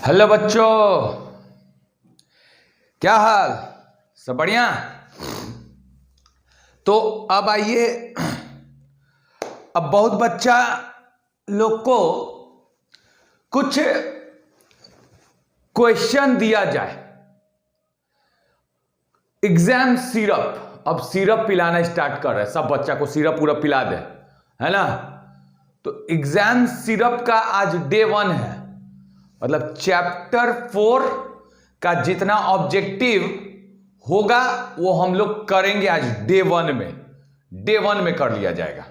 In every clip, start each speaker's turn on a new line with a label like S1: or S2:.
S1: Hello बच्चों, क्या हाल? सब बढ़िया। तो अब आइए, अब बहुत बच्चा लोग को कुछ क्वेश्चन दिया जाए। एग्जाम सिरप, अब सिरप पिलाना स्टार्ट कर रहे हैं, सब बच्चा को सिरप पूरा पिला दे, है ना। तो एग्जाम सिरप का आज डे 1 है, मतलब चैप्टर 4 का जितना ऑब्जेक्टिव होगा वो हम लोग करेंगे आज डे 1 में कर लिया जाएगा,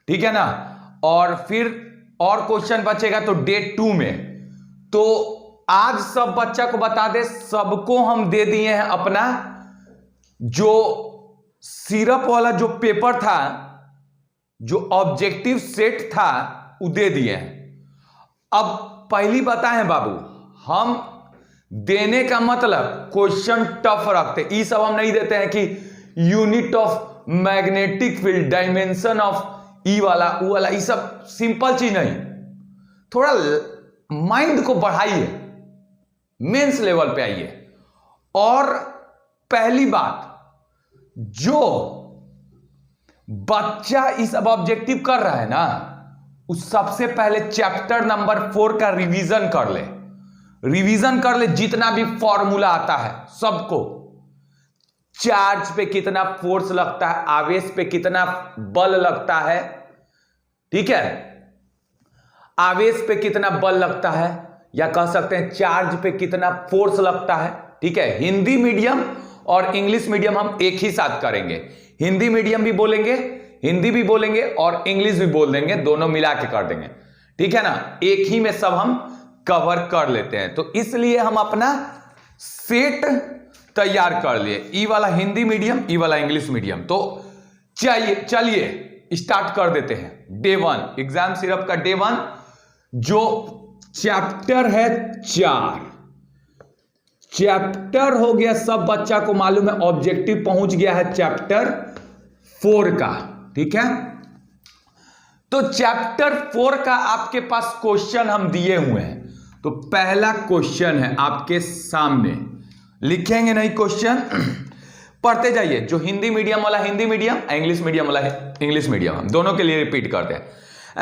S1: ठीक है ना। और फिर और क्वेश्चन बचेगा तो डे 2 में। तो आज सब बच्चा को बता दे, सबको हम दे दिए हैं अपना जो सिरप वाला जो पेपर था, जो ऑब्जेक्टिव सेट था वो दे दिए हैं। अब पहली बताएं बाबू, हम देने का मतलब क्वेश्चन टफ रखते, ये सब हम नहीं देते हैं कि unit of magnetic field, dimension of E वाला वो वाला, ये सब सिंपल चीज नहीं। थोड़ा माइंड को बढ़ाइए, मेंस लेवल पे आइए। और पहली बात, जो बच्चा इस अब ऑब्जेक्टिव कर रहा है ना, उस सबसे पहले चैप्टर नंबर 4 का रिवीजन कर ले, जितना भी फॉर्मूला आता है सबको। चार्ज पे कितना फोर्स लगता है, आवेश पे कितना बल लगता है, ठीक है, आवेश पे कितना बल लगता है, या कह सकते हैं चार्ज पे कितना फोर्स लगता है, ठीक है। हिंदी मीडियम और इंग्लिश मीडियम हम एक ही साथ करेंगे, हिंदी मीडियम भी बोलेंगे, हिंदी भी बोलेंगे और इंग्लिश भी बोल देंगे, दोनों मिला के कर देंगे, ठीक है ना। एक ही में सब हम कवर कर लेते हैं, तो इसलिए हम अपना सेट तैयार कर लिए, ई वाला हिंदी मीडियम, ई वाला इंग्लिश मीडियम। तो चलिए स्टार्ट कर देते हैं डे 1, एग्जाम सिरप का डे 1, जो चैप्टर है 4 चैप्टर हो गया, सब बच्चा को मालूम है। ऑब्जेक्टिव पहुंच गया है चैप्टर 4 का, ठीक है। तो चैप्टर 4 का आपके पास क्वेश्चन हम दिए हुए हैं। तो पहला क्वेश्चन है आपके सामने, लिखेंगे नहीं क्वेश्चन, पढ़ते जाइए। जो हिंदी मीडियम वाला हिंदी मीडियम, इंग्लिश मीडियम वाला इंग्लिश मीडियम, हम दोनों के लिए रिपीट करते हैं।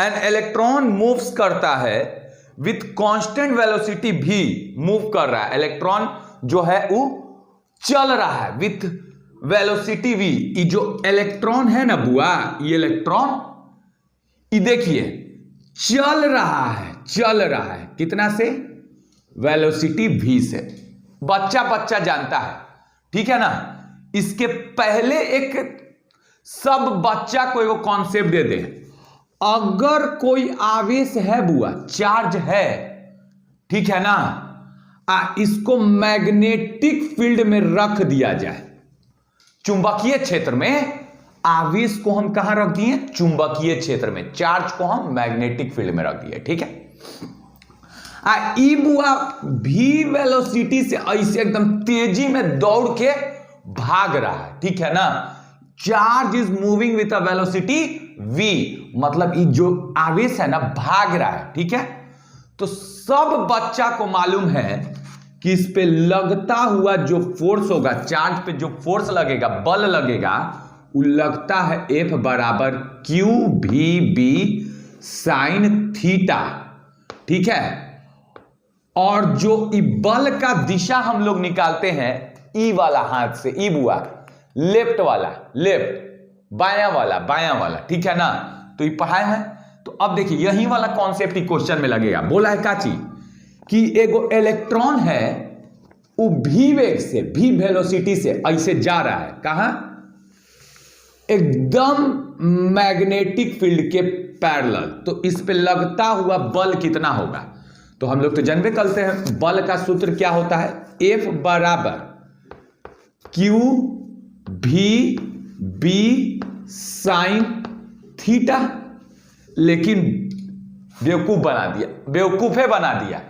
S1: एन इलेक्ट्रॉन मूव्स करता है विथ कांस्टेंट वेलोसिटी भी, मूव कर रहा है, इलेक्ट्रॉन जो है वो चल रहा है विथ वेलोसिटी v। ये जो इलेक्ट्रॉन है ना बुआ, ये इलेक्ट्रॉन ये देखिए चल रहा है कितना से, वेलोसिटी v से। बच्चा जानता है, ठीक है ना। इसके पहले एक सब बच्चा को एक कॉन्सेप्ट दे दे, अगर कोई आवेश है बुआ, चार्ज है, ठीक है ना, इसको मैग्नेटिक फील्ड में रख दिया जाए, चुंबकीय क्षेत्र में, आवेश को हम कहां रख दिए, चुंबकीय क्षेत्र में, चार्ज को हम मैग्नेटिक फील्ड में रख दिए, ठीक है। ई बुआ भी वेलोसिटी से ऐसे एकदम तेजी में दौड़ के भाग रहा है, ठीक है ना। Charge is moving with a velocity v, मतलब ये जो आवेश है ना भाग रहा है, ठीक है। तो सब बच्चा को मालूम है कि इस पे लगता हुआ जो फोर्स होगा, चार्ज पे जो फोर्स लगेगा, बल लगेगा, वो लगता है F बराबर क्यू भी बी साइन थीटा, ठीक है। और जो बल का दिशा हम लोग निकालते हैं ई वाला हाथ से, ई बुआ लेफ्ट वाला, लेफ्ट, बायां वाला, ठीक है ना। तो ये पढ़ाए हैं। तो अब देखिए यही वाला कॉन्सेप्ट ही क्वेश्चन में लगेगा। बोला है का चीज कि एगो इलेक्ट्रॉन है, वो भी वेग से, भी वेलोसिटी से ऐसे जा रहा है, कहां, एकदम मैग्नेटिक फील्ड के पैरेलल। तो इस पे लगता हुआ बल कितना होगा, तो हम लोग तो जानबे करते हैं बल का सूत्र क्या होता है, F बराबर क्यू भी बी साइन थीटा। लेकिन बेवकूफे बना दिया,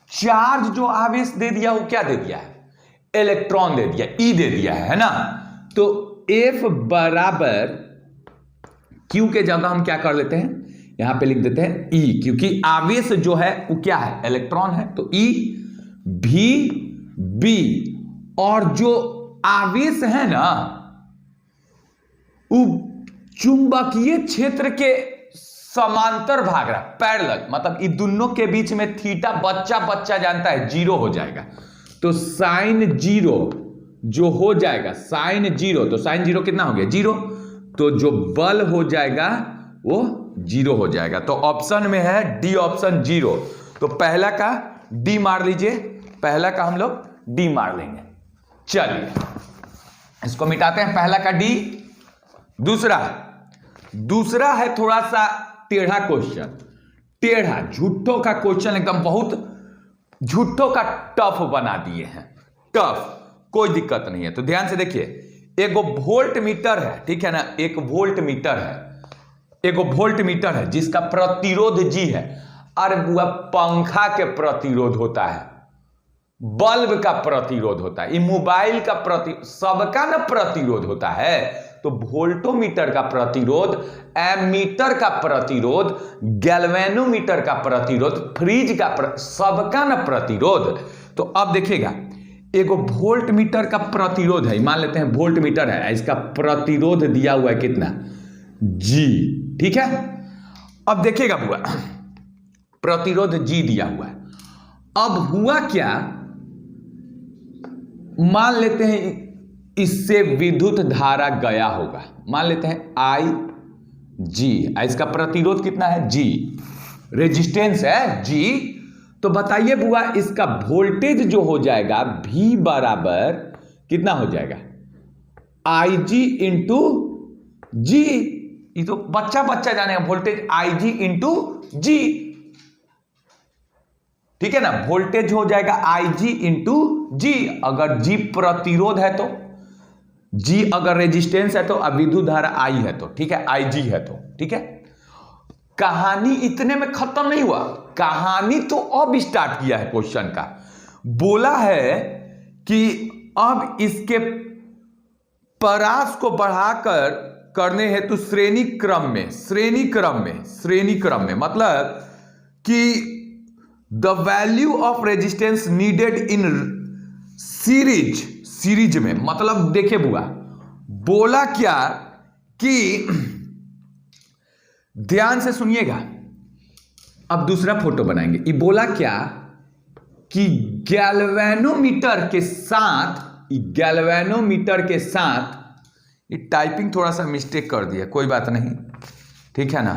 S1: चार्ज जो आवेश दे दिया वो क्या दे दिया है, इलेक्ट्रॉन दे दिया, ई दे दिया है ना। तो F बराबर Q के जगह हम क्या कर लेते हैं, यहां पे लिख देते हैं ई, क्योंकि आवेश जो है वो क्या है, इलेक्ट्रॉन है, तो ई भी बी। और जो आवेश है ना वो चुंबकीय क्षेत्र के समांतर भाग रहा, पैरेलल, मतलब इन दोनों के बीच में थीटा बच्चा जानता है 0 हो जाएगा। तो साइन 0 जो हो जाएगा, साइन 0, तो साइन 0 कितना हो गया 0, तो जो बल हो जाएगा वो 0 हो जाएगा। तो ऑप्शन में है डी ऑप्शन 0। तो पहला का डी मार लीजिए, पहला का हम लोग डी मार लेंगे। चलिए इसको मिटाते हैं, पहला का डी। दूसरा है थोड़ा सा टेढ़ा क्वेश्चन, टेढ़ा झूठों का क्वेश्चन, एकदम बहुत झूठों का टफ बना दिए हैं, टफ, कोई दिक्कत नहीं है। तो ध्यान से देखिए, एक वोल्ट मीटर है, ठीक है ना, एक वोल्ट मीटर है, एक वोल्ट मीटर है जिसका प्रतिरोध जी है। अरे बुआ, पंखा के प्रतिरोध होता है, बल्ब का प्रतिरोध होता है, मोबाइल का सबका ना प्रतिरोध होता है। तो वोल्टोमीटर का प्रतिरोध, एमीटर का प्रतिरोध, गैल्वेनोमीटर का प्रतिरोध, फ्रिज का सबका ना प्रतिरोध। तो अब देखिएगा, एक वोल्ट मीटर का प्रतिरोध है, मान लेते हैं वोल्ट मीटर है, इसका प्रतिरोध दिया हुआ है कितना, जी, ठीक है। अब देखिएगा बुआ, प्रतिरोध जी दिया हुआ है। अब हुआ क्या, मान लेते हैं इससे विद्युत धारा गया होगा, मान लेते हैं आई जी, इसका प्रतिरोध कितना है जी, रेजिस्टेंस है जी। तो बताइए बुआ, इसका वोल्टेज जो हो जाएगा V बराबर कितना हो जाएगा, आई जी इंटू जी। ये तो बच्चा जानेगा, वोल्टेज आई जी इंटू जी, ठीक है ना, वोल्टेज हो जाएगा आई जी इंटू जी। अगर जी प्रतिरोध है तो, जी अगर रेजिस्टेंस है तो, अब विद्युत धारा आई है तो, ठीक है, आई जी है तो, ठीक है। कहानी इतने में खत्म नहीं हुआ, कहानी तो अब स्टार्ट किया है क्वेश्चन का। बोला है कि अब इसके परास को बढ़ाकर करने हेतु श्रेणी क्रम में मतलब कि the value of resistance needed in series में, मतलब देखिए बुआ, बोला क्या कि ध्यान से सुनिएगा, अब दूसरा फोटो बनाएंगे। ये बोला क्या कि गैल्वेनोमीटर के साथ ये टाइपिंग थोड़ा सा मिस्टेक कर दिया, कोई बात नहीं, ठीक है ना।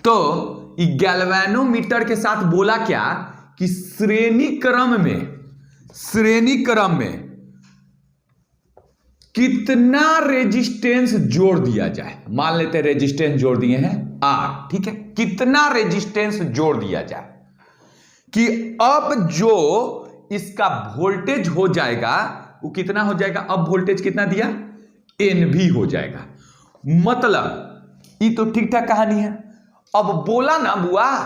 S1: तो ये गैल्वेनोमीटर के साथ बोला क्या कि श्रेणी क्रम में कितना रेजिस्टेंस जोड़ दिया जाए। मान लेते हैं रेजिस्टेंस जोड़ दिए हैं R, ठीक है, कितना रेजिस्टेंस जोड़ दिया जाए कि अब जो इसका वोल्टेज हो जाएगा वो कितना हो जाएगा, अब वोल्टेज कितना दिया, NV हो जाएगा। मतलब ये तो ठीक ठाक कहानी है। अब बोला ना बुआ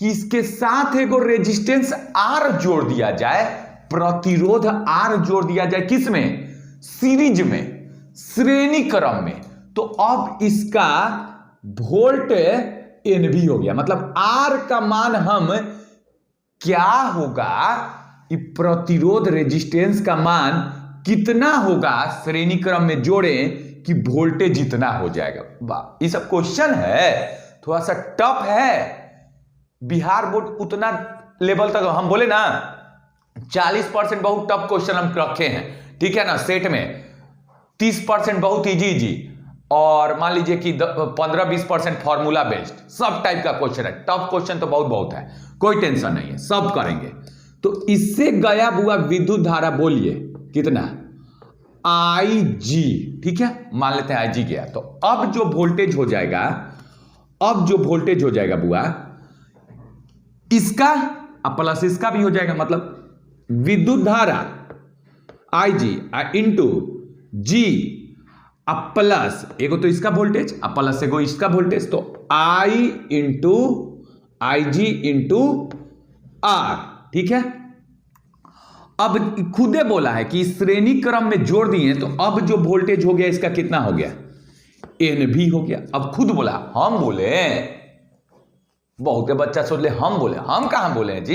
S1: कि इसके साथ एक रेजिस्टेंस R जोड़ दिया जाए, प्रतिरोध R जोड़ दिया जाए, किस में, सीरीज में, श्रेणी क्रम में। तो अब इसका वोल्ट NV हो गया, मतलब R का मान हम क्या होगा, कि प्रतिरोध रेजिस्टेंस का मान कितना होगा श्रेणी क्रम में जोड़ें कि वोल्टेज जितना हो जाएगा। ये सब क्वेश्चन है, थोड़ा सा टफ है। बिहार बोर्ड उतना लेवल तक, हम बोले ना 40% बहुत टफ क्वेश्चन हम रखे हैं, ठीक है ना। सेट में 30% बहुत इजी, और मान लीजिए कि 15-20% फॉर्मूला बेस्ड, सब टाइप का क्वेश्चन है। टफ क्वेश्चन तो बहुत है, कोई टेंशन नहीं है, सब करेंगे। तो इससे गया बुआ विद्युत धारा, बोलिए कितना, IG, ठीक है, मान लेते हैं IG गया। तो अब जो वोल्टेज हो जाएगा, बुआ इसका प्लस इसका भी हो जाएगा, मतलब विद्युत धारा IG इंटू जी प्लस एगो तो इसका वोल्टेज प्लस एगो इसका वोल्टेज, तो I into IG into R, ठीक है। अब खुदे बोला है कि श्रेणी क्रम में जोड़ दिए, तो अब जो वोल्टेज हो गया इसका कितना हो गया, NV हो गया। अब खुद बोला, हम बोले बहुत बच्चा सोच ले हम बोले, हम कहां बोले हैं जी,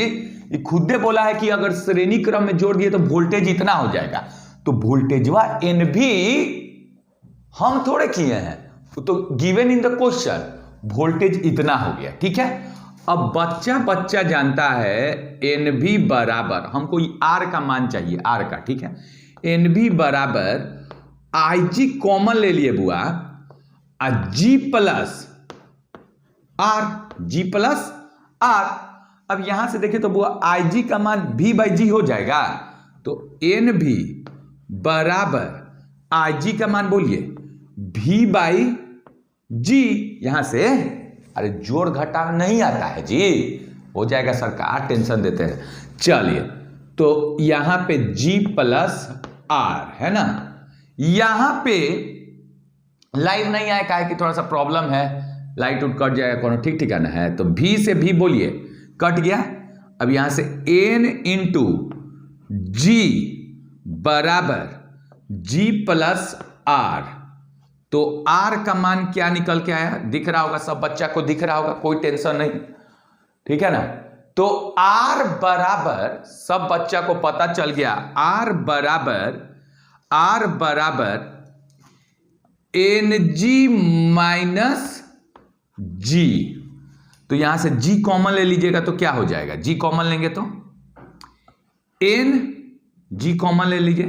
S1: ये खुद बोला है कि अगर श्रेणी क्रम में जोड़ दिए तो वोल्टेज इतना हो जाएगा। तो वोल्टेजवा एन भी हम थोड़े किए हैं, तो given in the question voltage इतना हो गया। ठीक है, अब बच्चा जानता है एन भी बराबर, हमको आर का मान चाहिए, आर का। ठीक है, एन भी बराबर आई जी कॉमन ले लिए बुआ, G plus R, G plus R. अब यहां से देखें तो बुआ आई जी का मान भी बाई जी हो जाएगा, तो एन भी बराबर आई जी का मान बोलिए भी बाई जी। यहां से अरे जोड़ घटा नहीं आता है जी, हो जाएगा सरकार, टेंशन देते हैं। चलिए, तो यहां पे जी प्लस आर है ना, यहां पे लाइव नहीं आया, काहे कि थोड़ा सा प्रॉब्लम है, लाइट उठ कट जाएगा, कौन ठीक ठिकाना है, तो भी से भी बोलिए कट गया। अब यहां से एन इंटू जी बराबर जी प्लस आर, तो आर का मान क्या निकल के आया, दिख रहा होगा, सब बच्चा को दिख रहा होगा, कोई टेंशन नहीं। ठीक है ना, तो आर बराबर सब बच्चा को पता चल गया, आर बराबर एन जी माइनस जी। तो यहां से जी कॉमन ले लीजिएगा तो क्या हो जाएगा, जी कॉमन लेंगे तो एन, जी कॉमन ले लीजिए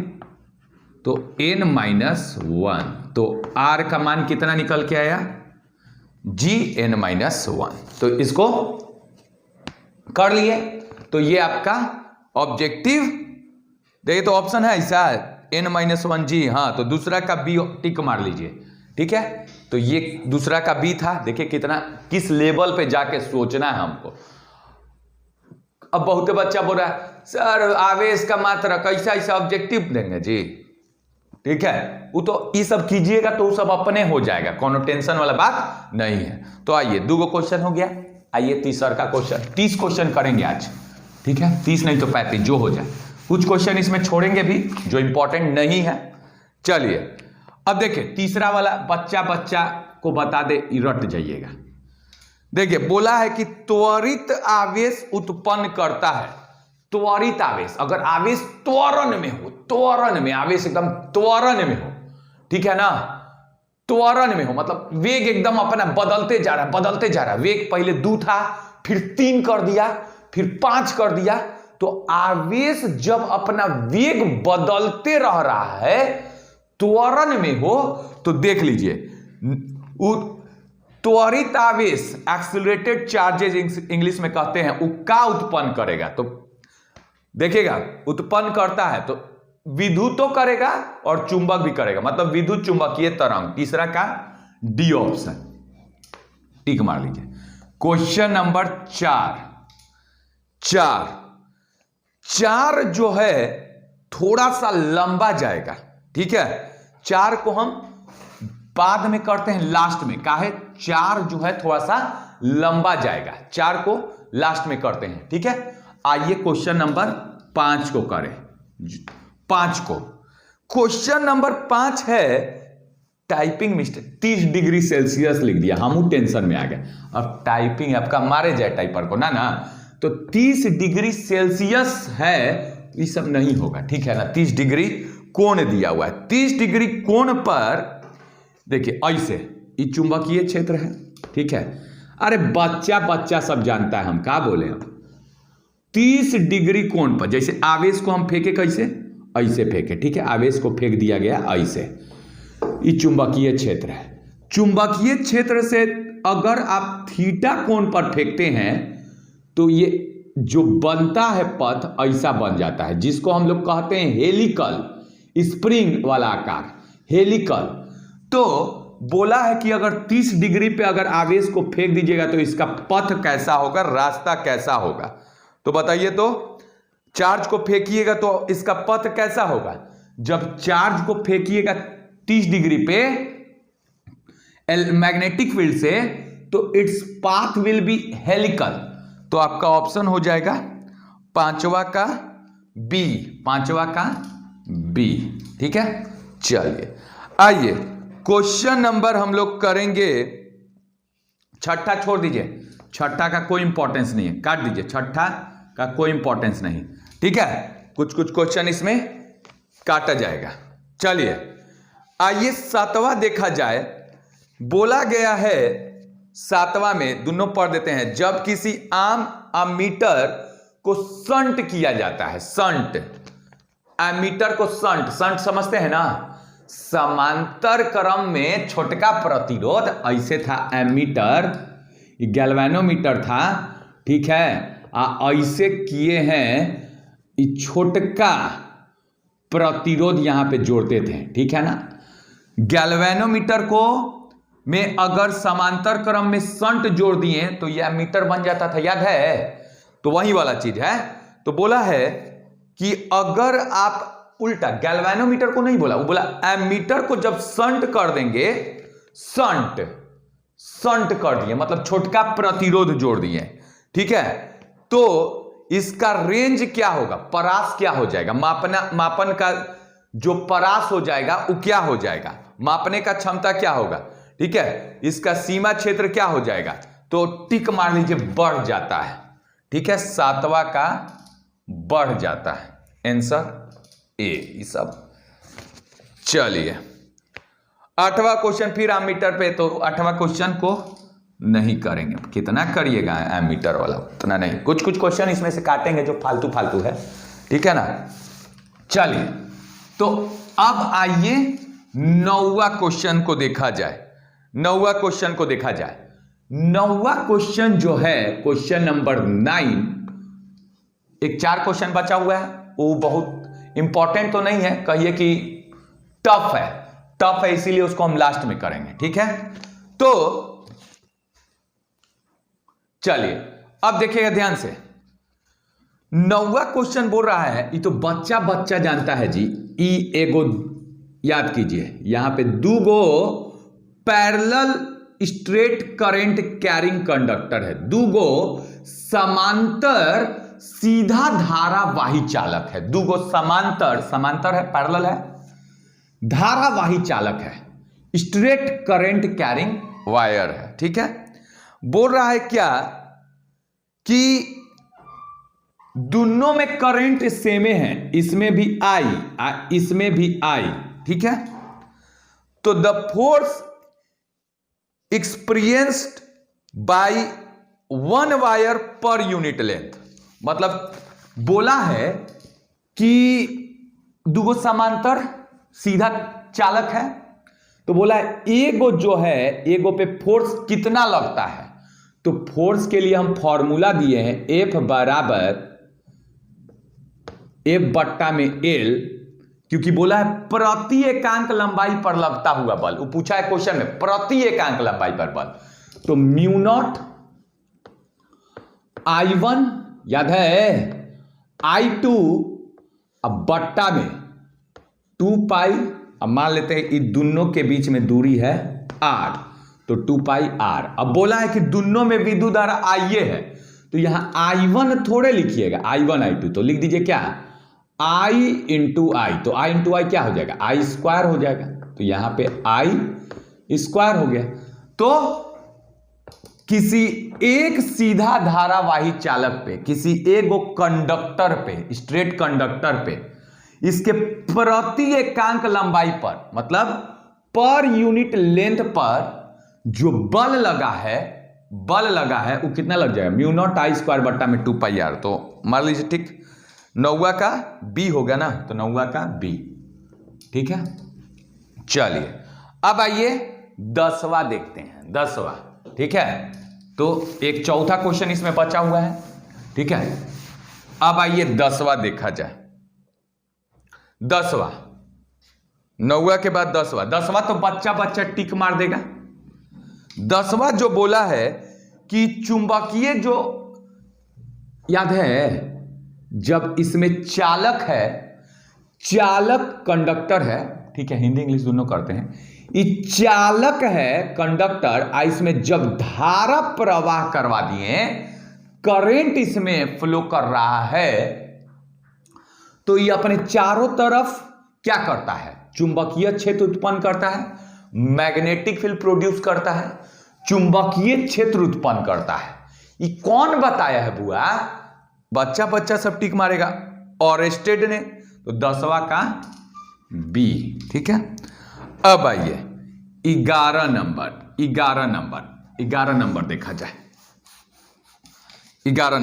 S1: तो एन माइनस वन, तो आर का मान कितना निकल के आया, जी एन माइनस वन। तो इसको कर लिए, तो ये आपका ऑब्जेक्टिव, देखिए तो ऑप्शन है ऐसा एन माइनस वन जी, हाँ, तो दूसरा का बी टिक मार लीजिए। ठीक है, तो ये दूसरा का बी था, देखिए कितना किस लेवल पे जाके सोचना है हमको। अब बहुत बच्चा बोल रहा है सर आवेश का मात्रा कैसा ऐसा ऑब्जेक्टिव देंगे जी। ठीक है, वो तो ये सब कीजिएगा तो वो सब अपने हो जाएगा, कोनो टेंशन वाला बात नहीं है। तो आइए, 2 क्वेश्चन हो गया, आइए तीसरा का क्वेश्चन, 30 क्वेश्चन करेंगे आज। ठीक है, 30 नहीं तो 35 जो हो जाए, कुछ क्वेश्चन इसमें छोड़ेंगे भी जो इंपॉर्टेंट नहीं है। चलिए अब देखिए तीसरा वाला, बच्चा को बता दे, रट जाइएगा। देखिए बोला है कि त्वरित आवेश उत्पन्न करता है, त्वरित आवेश, अगर आवेश त्वरण में हो, त्वरण में आवेश एकदम त्वरण में हो, ठीक है ना, त्वरण में हो मतलब वेग एकदम अपना बदलते जा रहा है, वेग पहले 2 था, फिर 3 कर दिया, फिर 5 कर दिया, तो आवेश जब अपना वेग बदलते रह रहा है त्वरण में हो, तो देख लीजिए त्वरित आवेश एक्सीलरेटेड चार्जेस इंग्लिश में कहते हैं, वो क्या उत्पन्न करेगा, तो देखिएगा उत्पन्न करता है तो विद्युत तो करेगा और चुंबक भी करेगा, मतलब विद्युत चुंबकीय तरंग। तीसरा का डी ऑप्शन, टिक मार लीजिए। क्वेश्चन नंबर 4 जो है थोड़ा सा लंबा जाएगा। ठीक है, 4 को हम बाद में करते हैं, लास्ट में, काहे 4 जो है थोड़ा सा लंबा जाएगा, 4 को लास्ट में करते हैं। ठीक है, आइए क्वेश्चन नंबर 5 को करें। 5 को, क्वेश्चन नंबर 5 है, टाइपिंग मिस्टेक 30 डिग्री सेल्सियस लिख दिया, हम टेंशन में आ गए। अब टाइपिंग आपका मारे जाए टाइपर को ना, तो 30 डिग्री सेल्सियस है, ये सब नहीं होगा। ठीक है ना, 30 डिग्री कोण दिया हुआ है, 30 डिग्री कोण पर देखिए ऐसे ये चुंबकीय क्षेत्र है। ठीक है, अरे बच्चा सब जानता है, हम क्या बोले, हम 30 डिग्री कोण पर, जैसे आवेश को हम फेंके कैसे, ऐसे फेंके। ठीक है, आवेश को फेंक दिया गया ऐसे, ये चुंबकीय क्षेत्र है। चुंबकीय क्षेत्र से अगर आप थीटा कोण पर फेंकते हैं तो ये जो बनता है पथ ऐसा बन जाता है, जिसको हम लोग कहते हैं हेलिकल, स्प्रिंग वाला आकार, हेलिकल। तो बोला है कि अगर 30 डिग्री पे अगर आवेश को फेंक दीजिएगा तो इसका पथ कैसा होगा, रास्ता कैसा होगा, तो बताइए। तो चार्ज को फेंकिएगा तो इसका पथ कैसा होगा, जब चार्ज को फेंकिएगा 30 डिग्री पे मैग्नेटिक फील्ड से, तो its path will be helical. तो आपका ऑप्शन हो जाएगा 5वां का बी। ठीक है, चलिए आइए क्वेश्चन नंबर हम लोग करेंगे, 6ठा छोड़ दीजिए, छठा का कोई इंपॉर्टेंस नहीं है, काट दीजिए, छठा का कोई इंपॉर्टेंस नहीं। ठीक है, कुछ कुछ क्वेश्चन इसमें काटा जाएगा। चलिए आइए सातवां देखा जाए। बोला गया है सातवां में, दोनों पढ़ देते हैं। जब किसी आम एमीटर को शंट किया जाता है, शंट, एमीटर को शंट, शंट समझते हैं ना, समांतर क्रम में छोटका प्रतिरोध, ऐसे था एमीटर, गैल्वेनोमीटर था, ठीक है, ऐसे किए हैं, छोटका प्रतिरोध यहां पे जोड़ते थे, ठीक है ना। गैल्वेनोमीटर को में अगर समांतर क्रम में शंट जोड़ दिए तो यह एमीटर बन जाता था, याद है, तो वही वाला चीज है। तो बोला है कि अगर आप उल्टा, गैल्वेनोमीटर को नहीं बोला, वो बोला एमीटर को जब शंट कर देंगे, शंट कर दिए मतलब छोटका प्रतिरोध जोड़ दिए, ठीक है, तो इसका रेंज क्या होगा, परास क्या हो जाएगा, मापन का जो परास हो जाएगा वो क्या हो जाएगा, मापने का क्षमता क्या होगा, ठीक है, इसका सीमा क्षेत्र क्या हो जाएगा, तो टिक मार लीजिए, बढ़ जाता है, ठीक है, सातवां का बढ़ जाता है, आंसर ए, ये सब। चलिए आठवां क्वेश्चन फिर एमीटर पे, तो आठवां क्वेश्चन को नहीं करेंगे, कितना करिएगा एमीटर वाला, उतना नहीं, कुछ कुछ क्वेश्चन इसमें से काटेंगे जो फालतू है, ठीक है ना। चलिए तो अब आइए नौवां क्वेश्चन को देखा जाए। नौवां क्वेश्चन को देखा जाए। नौवां क्वेश्चन जो है, क्वेश्चन नंबर 9, एक 4 क्वेश्चन बचा हुआ है, वो बहुत इंपॉर्टेंट तो नहीं है, कहिए कि टफ है, इसीलिए उसको हम लास्ट में करेंगे, ठीक है। तो चलिए अब देखिएगा ध्यान से, नौवां क्वेश्चन बोल रहा है, ये तो बच्चा जानता है जी, ई एगो, याद कीजिए यहां पे दूगो parallel straight current carrying conductor है, दूगो समांतर सीधा धारावाही चालक है, दूगो समांतर है, पैरेलल है, धारावाही चालक है, स्ट्रेट करंट कैरिंग वायर है, ठीक है। बोल रहा है क्या कि दोनों में करंट सेमे है, इसमें भी आई, इसमें भी आई, ठीक है। तो the force experienced by one wire per unit length, मतलब बोला है कि दुगो समांतर सीधा चालक है, तो बोला है एगो जो है, एगो पे फोर्स कितना लगता है, तो फोर्स के लिए हम फॉर्मूला दिए हैं, F बराबर F बट्टा में L, क्योंकि बोला है प्रति एकांक लंबाई पर लगता हुआ बल, वो पूछा है क्वेश्चन में, प्रति एकांक लंबाई पर बल, तो म्यू नॉट I1, याद है, I2, अब बट्टा में 2 पाई, अब मान लेते हैं इन दोनों के बीच में दूरी है R, तो 2 पाई R। अब बोला है कि दोनों में विद्युत धारा IA है, तो यहां I1 थोड़े लिखिएगा, I1 I2, तो लिख दीजिए क्या, I इंटू आई, तो I इंटू आई क्या हो जाएगा, I स्क्वायर हो जाएगा, तो यहां पे I स्क्वायर हो गया। तो किसी एक सीधा धारावाही चालक पे, किसी एक कंडक्टर पे, स्ट्रेट कंडक्टर पे, इसके प्रति एकांक लंबाई पर, मतलब पर यूनिट लेंथ पर जो बल लगा है वो कितना लग जाएगा, म्यू नॉट आई स्क्वायर बट्टा में 2 पाई आर। तो मान लीजिए, ठीक, नौवा का बी होगा ना, तो नौवा का बी, ठीक है। चलिए अब आइए 10वां देखते हैं, 10वां, ठीक है। तो एक चौथा क्वेश्चन इसमें बचा हुआ है, ठीक है। अब आइए 10वां देखा जाए। 10वां, नौवा के बाद 10वां तो बच्चा टिक मार देगा। 10वां जो बोला है कि चुंबकीय, जो याद है, जब इसमें चालक है, चालक कंडक्टर है, ठीक है, हिंदी इंग्लिश दोनों करते हैं, ये चालक है कंडक्टर, इसमें जब धारा प्रवाह करवा दिए, करंट इसमें फ्लो कर रहा है, तो ये अपने चारों तरफ क्या करता है, चुंबकीय क्षेत्र उत्पन्न करता है, मैग्नेटिक फील्ड प्रोड्यूस करता है, चुंबकीय क्षेत्र उत्पन्न करता है। ये कौन बताया है बुआ? बच्चा बच्चा सब टिक मारेगा, ऑरेस्टेड ने, तो 10वां का बी। ठीक है, अब आइए 11 नंबर देखा जाए। 11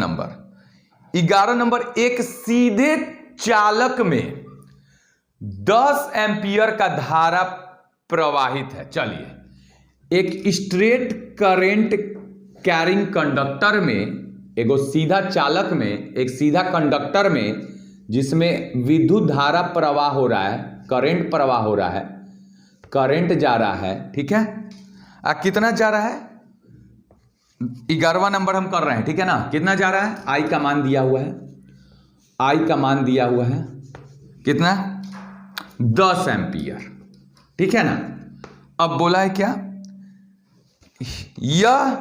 S1: नंबर एक सीधे चालक में 10 एम्पियर का धारा प्रवाहित है। चलिए, एक स्ट्रेट करेंट कैरिंग कंडक्टर में, एगो सीधा चालक में, एक सीधा कंडक्टर में जिसमें विद्युत धारा प्रवाह हो रहा है, करंट प्रवाह हो रहा है, करंट जा रहा है। ठीक है, कितना जा रहा है? 11वां नंबर हम कर रहे हैं। ठीक है ना, कितना जा रहा है? आई का मान दिया हुआ है, आई का मान दिया हुआ है कितना? 10 एम्पियर। ठीक है ना, अब बोला है क्या? यह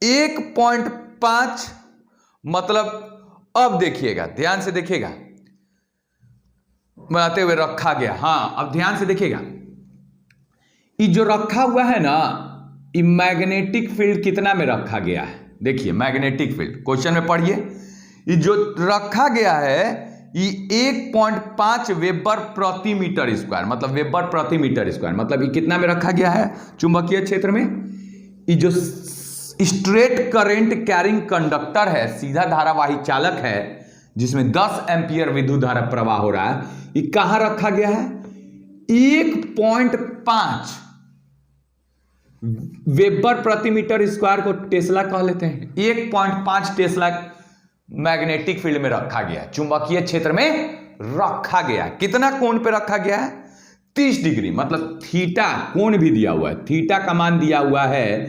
S1: 1.5 मतलब, अब देखिएगा, ध्यान से देखिएगा, बनाते हुए रखा गया। हाँ, अब ध्यान से देखिएगा, ये जो रखा हुआ है ना, ये मैग्नेटिक फील्ड कितना में रखा गया है? देखिए, मैग्नेटिक फील्ड क्वेश्चन में पढ़िए, ये जो रखा गया है ये 1.5 वेबर प्रति मीटर स्क्वायर, मतलब वेबर प्रति मीटर स्क्वायर, मतलब ये कितना में रखा गया है चुंबकीय क्षेत्र में? ये जो स्ट्रेट करंट कैरिंग कंडक्टर है, सीधा धारावाही चालक है, जिसमें 10 एम्पियर विद्युत धारा प्रवाह हो रहा है, ये कहां रखा गया है? 1.5 वेबर प्रति मीटर स्क्वायर को टेस्ला कह लेते हैं। 1.5 टेस्ला मैग्नेटिक फील्ड में रखा गया है, चुंबकीय क्षेत्र में रखा गया है। कितना कोण पे रखा गया है? 30 डिग्री, मतलब थीटा कोण भी दिया हुआ है, थीटा का मान दिया हुआ है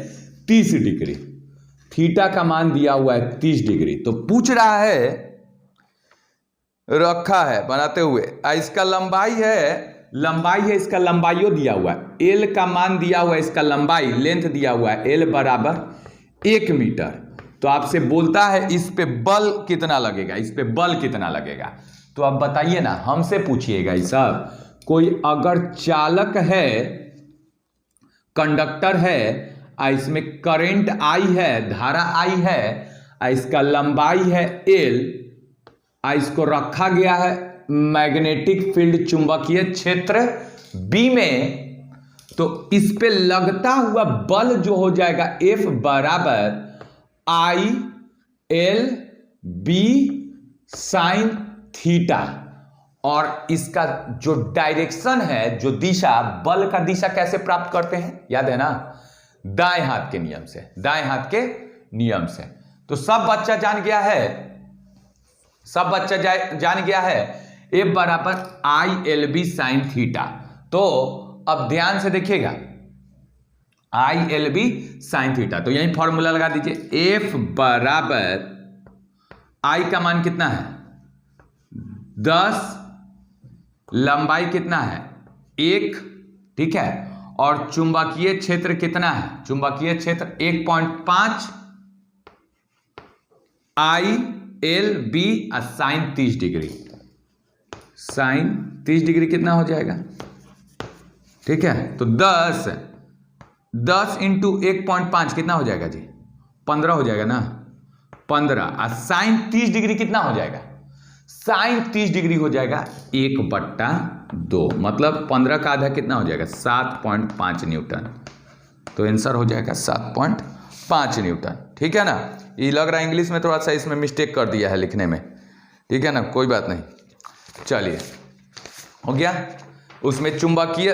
S1: 30 डिग्री, थीटा का मान दिया हुआ है 30 डिग्री। तो पूछ रहा है, रखा है बनाते हुए, इसका लंबाई है इसका लंबाइयों दिया हुआ है, एल का मान दिया हुआ है, इसका लंबाई लेंथ दिया हुआ है, एल बराबर 1 मीटर। तो आपसे बोलता है इस पे बल कितना लगेगा, इस पे बल कितना लगेगा? तो आप बताइए ना, हमसे पूछिएगा ये सब। कोई अगर चालक है, कंडक्टर है, इसमें करंट आई है, धारा आई है, इसका लंबाई है एल, इसको रखा गया है मैग्नेटिक फील्ड चुंबकीय क्षेत्र बी में, तो इस पे लगता हुआ बल जो हो जाएगा F बराबर I L B sine theta. और इसका जो डायरेक्शन है, जो दिशा, बल का दिशा कैसे प्राप्त करते हैं? याद है ना, दाएं हाथ के नियम से, दाएं हाथ के नियम से। तो सब बच्चा जान गया है, सब बच्चा जान गया है F बराबर I L B sine theta. तो अब ध्यान से देखिएगा, I L B sine theta, तो यही फॉर्मूला लगा दीजिए। F बराबर आई का मान कितना है? 10, लंबाई कितना है? 1, ठीक है, और चुंबकीय क्षेत्र कितना है? चुंबकीय क्षेत्र 1.5 I L B sine 30 degree, sine 30 degree कितना हो जाएगा? ठीक है, तो 10 इंटू 1.5 कितना हो जाएगा जी? 15 हो जाएगा ना, 15। साइन 30 डिग्री कितना हो जाएगा? साइन 30 डिग्री हो जाएगा 1/2, मतलब 15 का आधा कितना हो जाएगा? 7.5 न्यूटन। तो आंसर हो जाएगा 7.5 न्यूटन। ठीक है ना, ये लग रहा है इंग्लिश में थोड़ा सा इसमें मिस्टेक कर दिया है लिखने में, ठीक है ना, कोई बात नहीं। चलिए, हो गया। उसमें चुंबकीय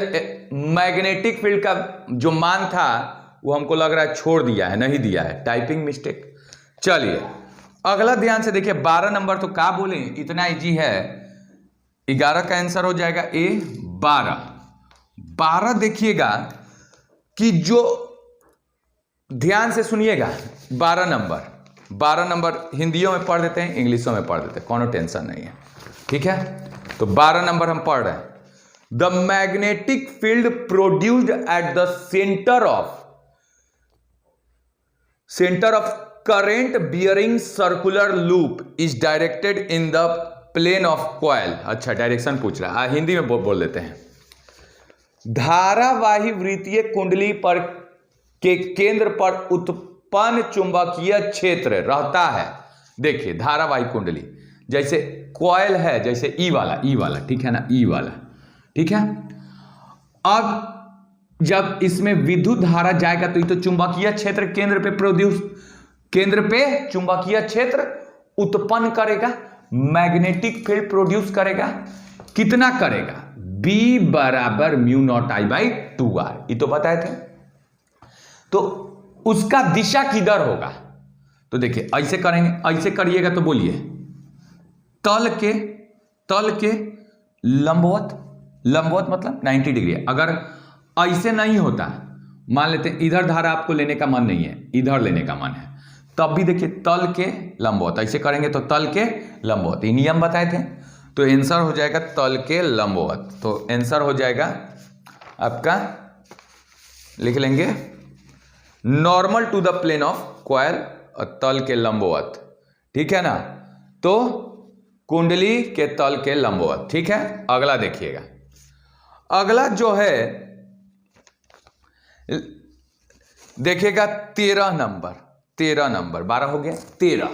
S1: मैग्नेटिक फील्ड का जो मान था वो हमको लग रहा है छोड़ दिया है, नहीं दिया है, टाइपिंग मिस्टेक। चलिए अगला ध्यान से देखिए, 12 नंबर तो क्या बोले, इतना इजी है। 11 का आंसर हो जाएगा ए 12। देखिएगा कि जो, ध्यान से सुनिएगा, 12 नंबर हिंदियों में पढ़ देते हैं, इंग्लिशों में पढ़ देते हैं, कोनो टेंशन नहीं है, ठीक है। तो 12 नंबर हम पढ़ रहे हैं, the magnetic field produced at the centre of current bearing circular loop is directed in the plane of coil. अच्छा, डायरेक्शन पूछ रहा है, हिंदी में बोल देते हैं। धारावाही वृत्तीय कुंडली पर के केंद्र पर उत्पन्न चुंबकीय क्षेत्र रहता है। देखिए धारावाही कुंडली जैसे कॉइल है, जैसे ई वाला ठीक है ना, ई वाला ठीक है। अब जब इसमें विद्युत धारा जाएगा तो ये तो चुंबकीय क्षेत्र केंद्र पे चुंबकीय क्षेत्र उत्पन्न करेगा, मैग्नेटिक फील्ड प्रोड्यूस करेगा। कितना करेगा? B बराबर mu naught I by 2R, ये तो बताए थे। तो उसका दिशा किधर होगा? तो देखिए ऐसे करेंगे, ऐसे करिएगा तो बोलिए तल के लंबवत मतलब 90 डिग्री। अगर ऐसे नहीं होता, मान लेते हैं इधर धारा आपको लेने का मन नहीं है, इधर लेने का मन है, तब भी देखिए तल के लंबवत, ऐसे करेंगे तो तल के लंबवत, ये नियम बताए थे। तो आंसर हो जाएगा तल के लंबवत। तो आंसर हो जाएगा आपका, लिख लेंगे normal to the plane of coil और तल के लंबवत, ठीक है ना। तो कुंडली के तल के लंबवत, ठीक है। अगला देखिएगा, अगला जो है देखिएगा 13 नंबर 12 हो गया, 13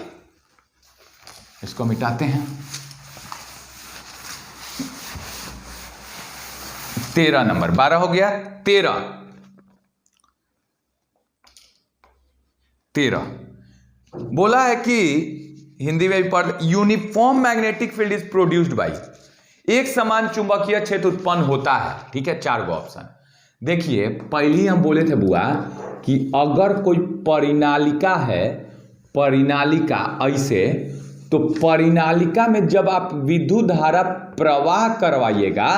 S1: इसको मिटाते हैं। 13 नंबर 12 हो गया, 13 बोला है कि हिंदी में भी पढ़, uniform magnetic field is produced by, एक समान चुंबकीय क्षेत्र उत्पन्न होता है, ठीक है। 4 गो ऑप्शन। देखिए पहले ही हम बोले थे बुआ कि अगर कोई परिनालिका है, परिनालिका ऐसे, तो परिनालिका में जब आप विद्युत धारा प्रवाह करवाइएगा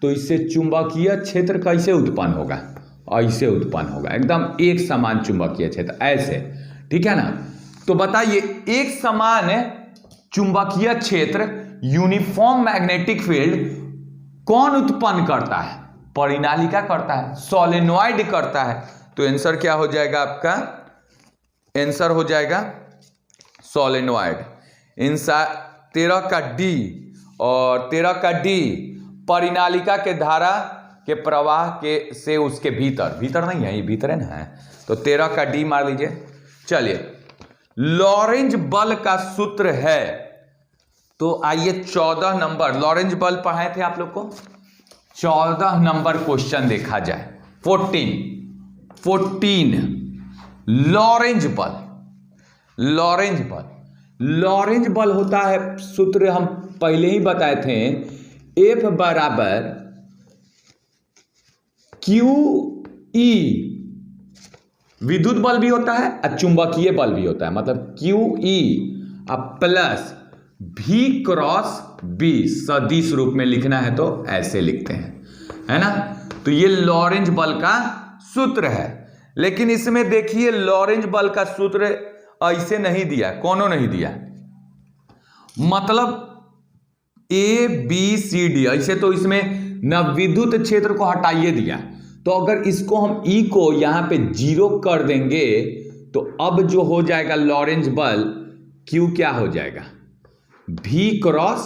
S1: तो इससे चुंबकीय क्षेत्र कैसे उत्पन्न होगा? ऐसे उत्पन्न होगा, एकदम एक समान चुंबकीय क्षेत्र ऐसे, ठीक है ना। तो बताइए एक समान चुंबकीय क्षेत्र यूनिफॉर्म मैग्नेटिक फील्ड कौन उत्पन्न करता है? परिनालिका करता है, सोलेनॉइड करता है। तो आंसर क्या हो जाएगा आपका? आंसर हो जाएगा सोलेनॉइड। 13 का डी और 13 का डी परिनालिका के धारा के प्रवाह के से उसके भीतर नहीं है, ये भीतर है ना, तो 13 का डी मार लीजिए। चलिए लॉरेंज बल का सूत्र है, तो आइए 14 नंबर लॉरेंज बल पढ़ाए थे आप लोग को, 14 नंबर क्वेश्चन देखा जाए। 14 लॉरेंज बल होता है, सूत्र हम पहले ही बताए थे, F बराबर QE, विद्युत बल भी होता है और चुंबकीय बल भी होता है, मतलब QE plus V cross B, सदिश रूप में लिखना है तो ऐसे लिखते हैं, है ना। तो ये लॉरेंज बल का सूत्र है। लेकिन इसमें देखिए लॉरेंज बल का सूत्र ऐसे नहीं दिया, कौनों नहीं दिया, मतलब ABCD ऐसे, तो इसमें न विद्युत क्षेत्र को हटाइए दिया। तो अगर इसको हम E को यहां पे 0 कर देंगे तो अब जो हो जाएगा लॉरेंज बल Q क्या हो जाएगा? V cross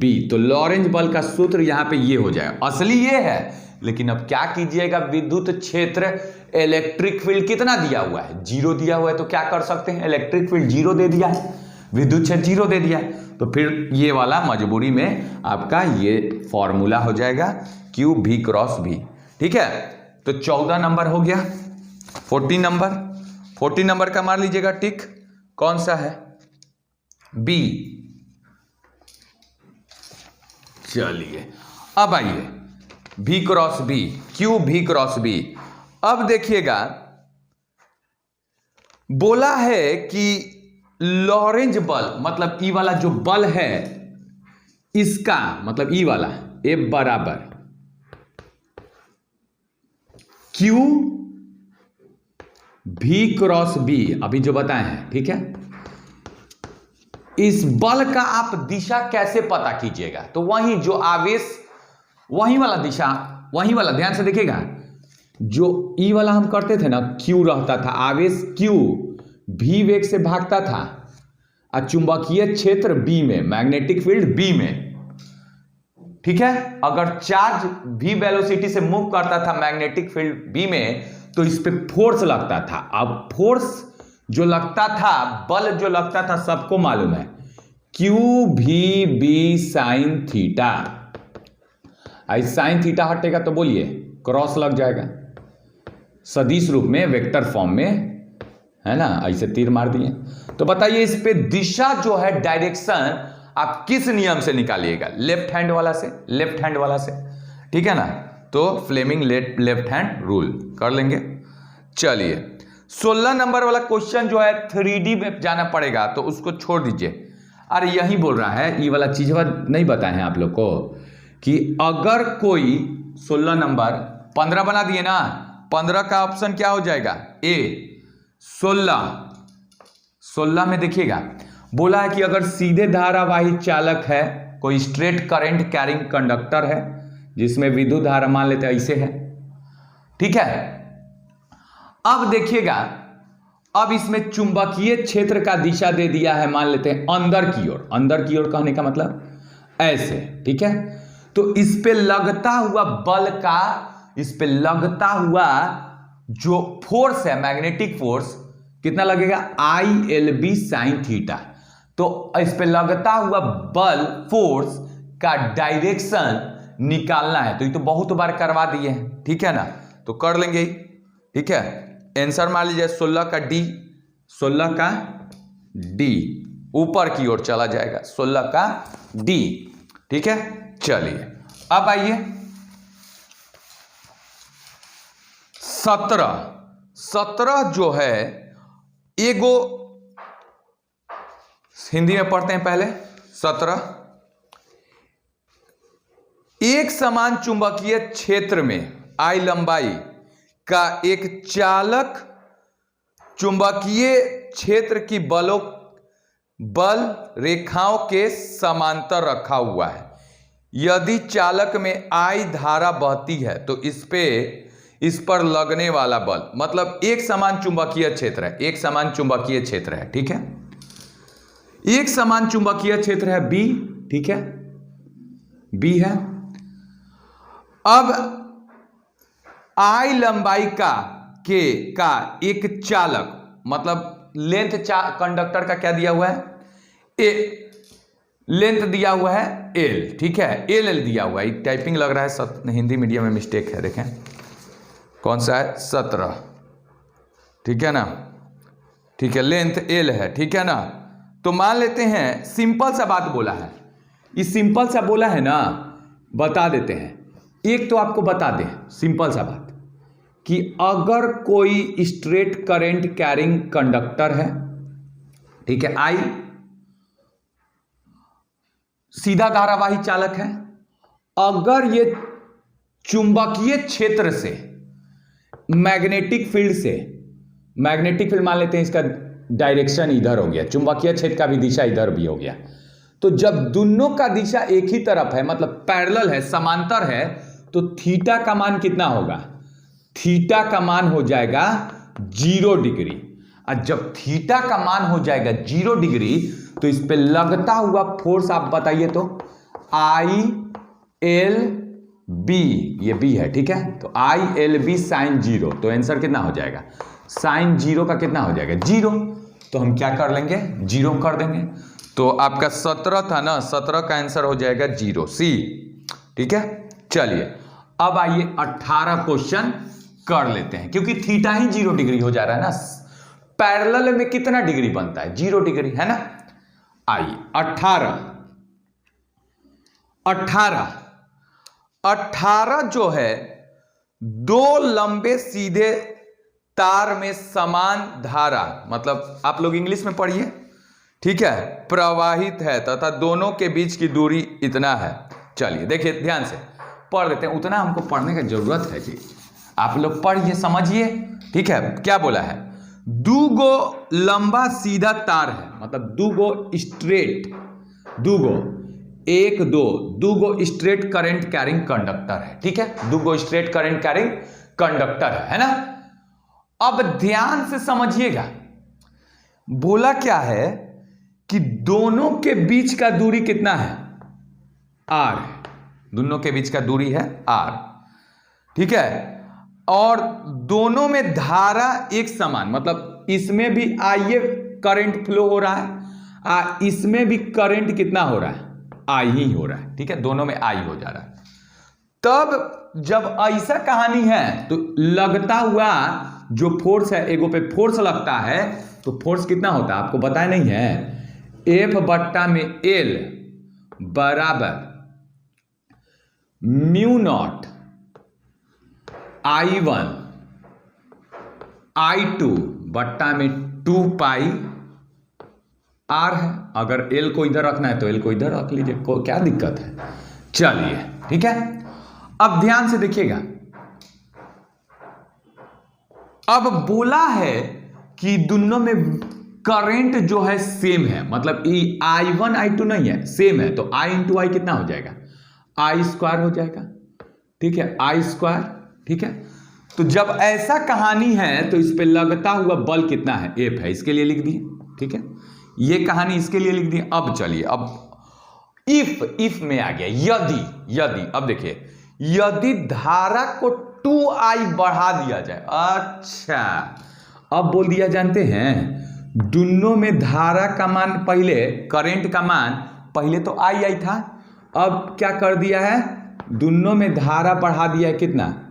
S1: B। तो लॉरेंज बल का सूत्र यहां पे ये हो जाएगा, असली ये है। लेकिन अब क्या कीजिएगा, विद्युत क्षेत्र इलेक्ट्रिक फील्ड कितना दिया हुआ है? 0 दिया हुआ है, तो क्या कर सकते हैं, इलेक्ट्रिक फील्ड 0 दे दिया है, विद्युत क्षेत्र 0 दे दिया है, तो फिर ये वाला मजबूरी में आपका ये फॉर्मूला हो जाएगा Q V क्रॉस B, ठीक है। तो 14 नंबर हो गया। 14 नंबर का मार लीजिएगा टिक, कौन सा है? B। चलिए अब आइए V cross B, Q V cross B। अब देखिएगा बोला है कि लॉरेंज बल मतलब ई वाला जो बल है इसका मतलब ई वाला F बराबर Q V क्रॉस B, अभी जो बताए हैं, ठीक है। इस बल का आप दिशा कैसे पता कीजिएगा? तो वही जो आवेश, वही वाला दिशा, वही वाला, ध्यान से देखिएगा, जो ई वाला हम करते थे ना, Q रहता था, आवेश Q V वेग से भागता था और चुंबकीय क्षेत्र B में, मैग्नेटिक फील्ड B में, ठीक है। अगर चार्ज V वेलोसिटी से मूव करता था मैग्नेटिक फील्ड B में, तो इस पे फोर्स लगता था। अब फोर्स जो लगता था, बल जो लगता था, सबको मालूम है, क्यू भी बी साइन थीटा। आई साइन थीटा हटेगा तो बोलिए क्रॉस लग जाएगा, सदिश रूप में, वेक्टर फॉर्म में, है ना, ऐसे तीर मार दिए। तो बताइए इस पे दिशा जो है, डायरेक्शन आप किस नियम से निकालिएगा? लेफ्ट हैंड वाला से, लेफ्ट हैंड वाला से, ठीक है ना। तो फ्लेमिंग लेफ्ट हैंड रूल कर लेंगे। चलिए 16 नंबर वाला क्वेश्चन जो है 3D में जाना पड़ेगा, तो उसको छोड़ दीजिए। अरे यही बोल रहा है, ये वाला चीज नहीं बताए हैं आप लोग को कि अगर कोई 16 नंबर 15 बना दिए ना, 15 का ऑप्शन क्या हो जाएगा? ए। 16 में देखिएगा बोला है कि अगर सीधे धारावाही चालक है, कोई स्ट्रेट करंट कैरिंग कंडक्टर है जिसमें विद्युत धारा मान लेते हैं ऐसे है, ठीक है। अब देखिएगा, अब इसमें चुंबकीय क्षेत्र का दिशा दे दिया है, मान लेते हैं अंदर की ओर। अंदर की ओर कहने का मतलब ऐसे, ठीक है। तो इस पे लगता हुआ बल का, इस पे लगता हुआ जो फोर्स है, मैग्नेटिक फोर्स, कितना लगेगा? ILB sign theta. तो इस पे लगता हुआ बल, फोर्स का डायरेक्शन निकालना है। तो ये तो बहुत बार करवा दिए हैं, ठीक है ना, तो कर लेंगे, ठीक है। आंसर मान लीजिए 16 का डी, 16 का डी ऊपर की ओर चला जाएगा, 16 का डी, ठीक है। चलिए अब आइए 17 जो है, एगो हिंदी में पढ़ते हैं पहले। 17, एक समान चुंबकीय क्षेत्र में I लंबाई का एक चालक चुंबकीय क्षेत्र की बल रेखाओं के समांतर रखा हुआ है। यदि चालक में I धारा बहती है तो इस पर लगने वाला बल, मतलब एक समान चुंबकीय क्षेत्र है, एक समान चुंबकीय क्षेत्र है, ठीक है। एक समान चुंबकीय क्षेत्र है B, ठीक है, B है। अब I लंबाई का एक चालक, मतलब लेंथ कंडक्टर का क्या दिया हुआ है? लेंथ दिया हुआ है L, ठीक है, L दिया हुआ है। टाइपिंग लग रहा है हिंदी मीडियम में मिस्टेक है, देखें कौन सा है? 17, ठीक है ना, ठीक है, लेंथ L है, ठीक है ना। तो मान लेते हैं, सिंपल सा बात बोला है, ये सिंपल सा बोला है ना, बता देते हैं। एक तो आपको बता दें सिंपल सा बात कि अगर कोई स्ट्रेट करंट कैरिंग कंडक्टर है, ठीक है, I सीधा धारावाही चालक है, अगर ये चुंबकीय क्षेत्र से, मैग्नेटिक फील्ड मान लेते हैं, इसका डायरेक्शन इधर हो गया, चुंबकीय क्षेत्र का भी दिशा इधर भी हो गया, तो जब दोनों का दिशा एक ही तरफ है, मतलब पैरेलल है, समांतर है, तो थीटा का मान कितना होगा? थीटा का मान हो जाएगा 0 डिग्री। और जब थीटा का मान हो जाएगा 0 डिग्री, तो इस पे लगता हुआ फोर्स आप बताइए तो ILB, ये B है, ठीक है, तो ILB साइन 0। तो आंसर कितना हो जाएगा? साइन 0 का कितना हो जाएगा? 0। तो हम क्या कर लेंगे? 0 कर देंगे। तो आपका 17 था ना, 17 का आंसर हो जाएगा 0, C, ठीक है। चलिए अब आइए 18 क्वेश्चन कर लेते हैं, क्योंकि थीटा ही 0 डिग्री हो जा रहा है ना, पैरेलल में कितना डिग्री बनता है? 0 डिग्री, है ना। आइए 18 जो है, दो लंबे सीधे तार में समान धारा, मतलब आप लोग इंग्लिश में पढ़िए, ठीक है, प्रवाहित है तथा दोनों के बीच की दूरी इतना है। चलिए देखिए ध्यान से पढ़ लेते हैं, उतना हमको पढ़ने की जरूरत है जी, आप लोग पढ़िए समझिए, ठीक है। क्या बोला है? दूगो लंबा सीधा तार है, मतलब दूगो स्ट्रेट करंट कैरिंग कंडक्टर है, ठीक है, दूगो स्ट्रेट करंट कैरिंग कंडक्टर है ना। अब ध्यान से समझिएगा, बोला क्या है कि दोनों के बीच का दूरी कितना है? R है, दोनों के बीच का दूरी है R, ठीक है। और दोनों में धारा एक समान, मतलब इसमें भी आइए करंट फ्लो हो रहा है, इसमें भी करंट कितना हो रहा है, आई ही हो रहा है, ठीक है, दोनों में आई हो जा रहा है। तब जब ऐसा कहानी है तो लगता हुआ जो फोर्स है, एगो पे फोर्स लगता है तो फोर्स कितना होता है आपको बताया नहीं है, F बट्टा में L बराबर म्यू नॉट I1 I2 बट्टा में 2 पाई R है। अगर L को इधर रखना है तो L को इधर रख लीजिए, को क्या दिक्कत है। चलिए ठीक है, अब ध्यान से देखिएगा, अब बोला है कि दोनों में करंट जो है सेम है, मतलब I1 I2 नहीं है, सेम है, तो I इंटू आई कितना हो जाएगा, I स्क्वायर हो जाएगा, ठीक है, I स्क्वायर, ठीक है। तो जब ऐसा कहानी है तो इस पे लगता हुआ बल कितना है, F है, इसके लिए लिख दिए, ठीक है, ये कहानी इसके लिए लिख दिए। अब चलिए, अब इफ में आ गया, यदि अब देखिए, यदि धारा को 2I बढ़ा दिया जाए, अच्छा अब बोल दिया, जानते हैं दोनों में धारा का मान पहले, करंट का मान पहले तो आई था, अब क्या कर दिया है, दोनों में धारा बढ़ा दिया है, कितना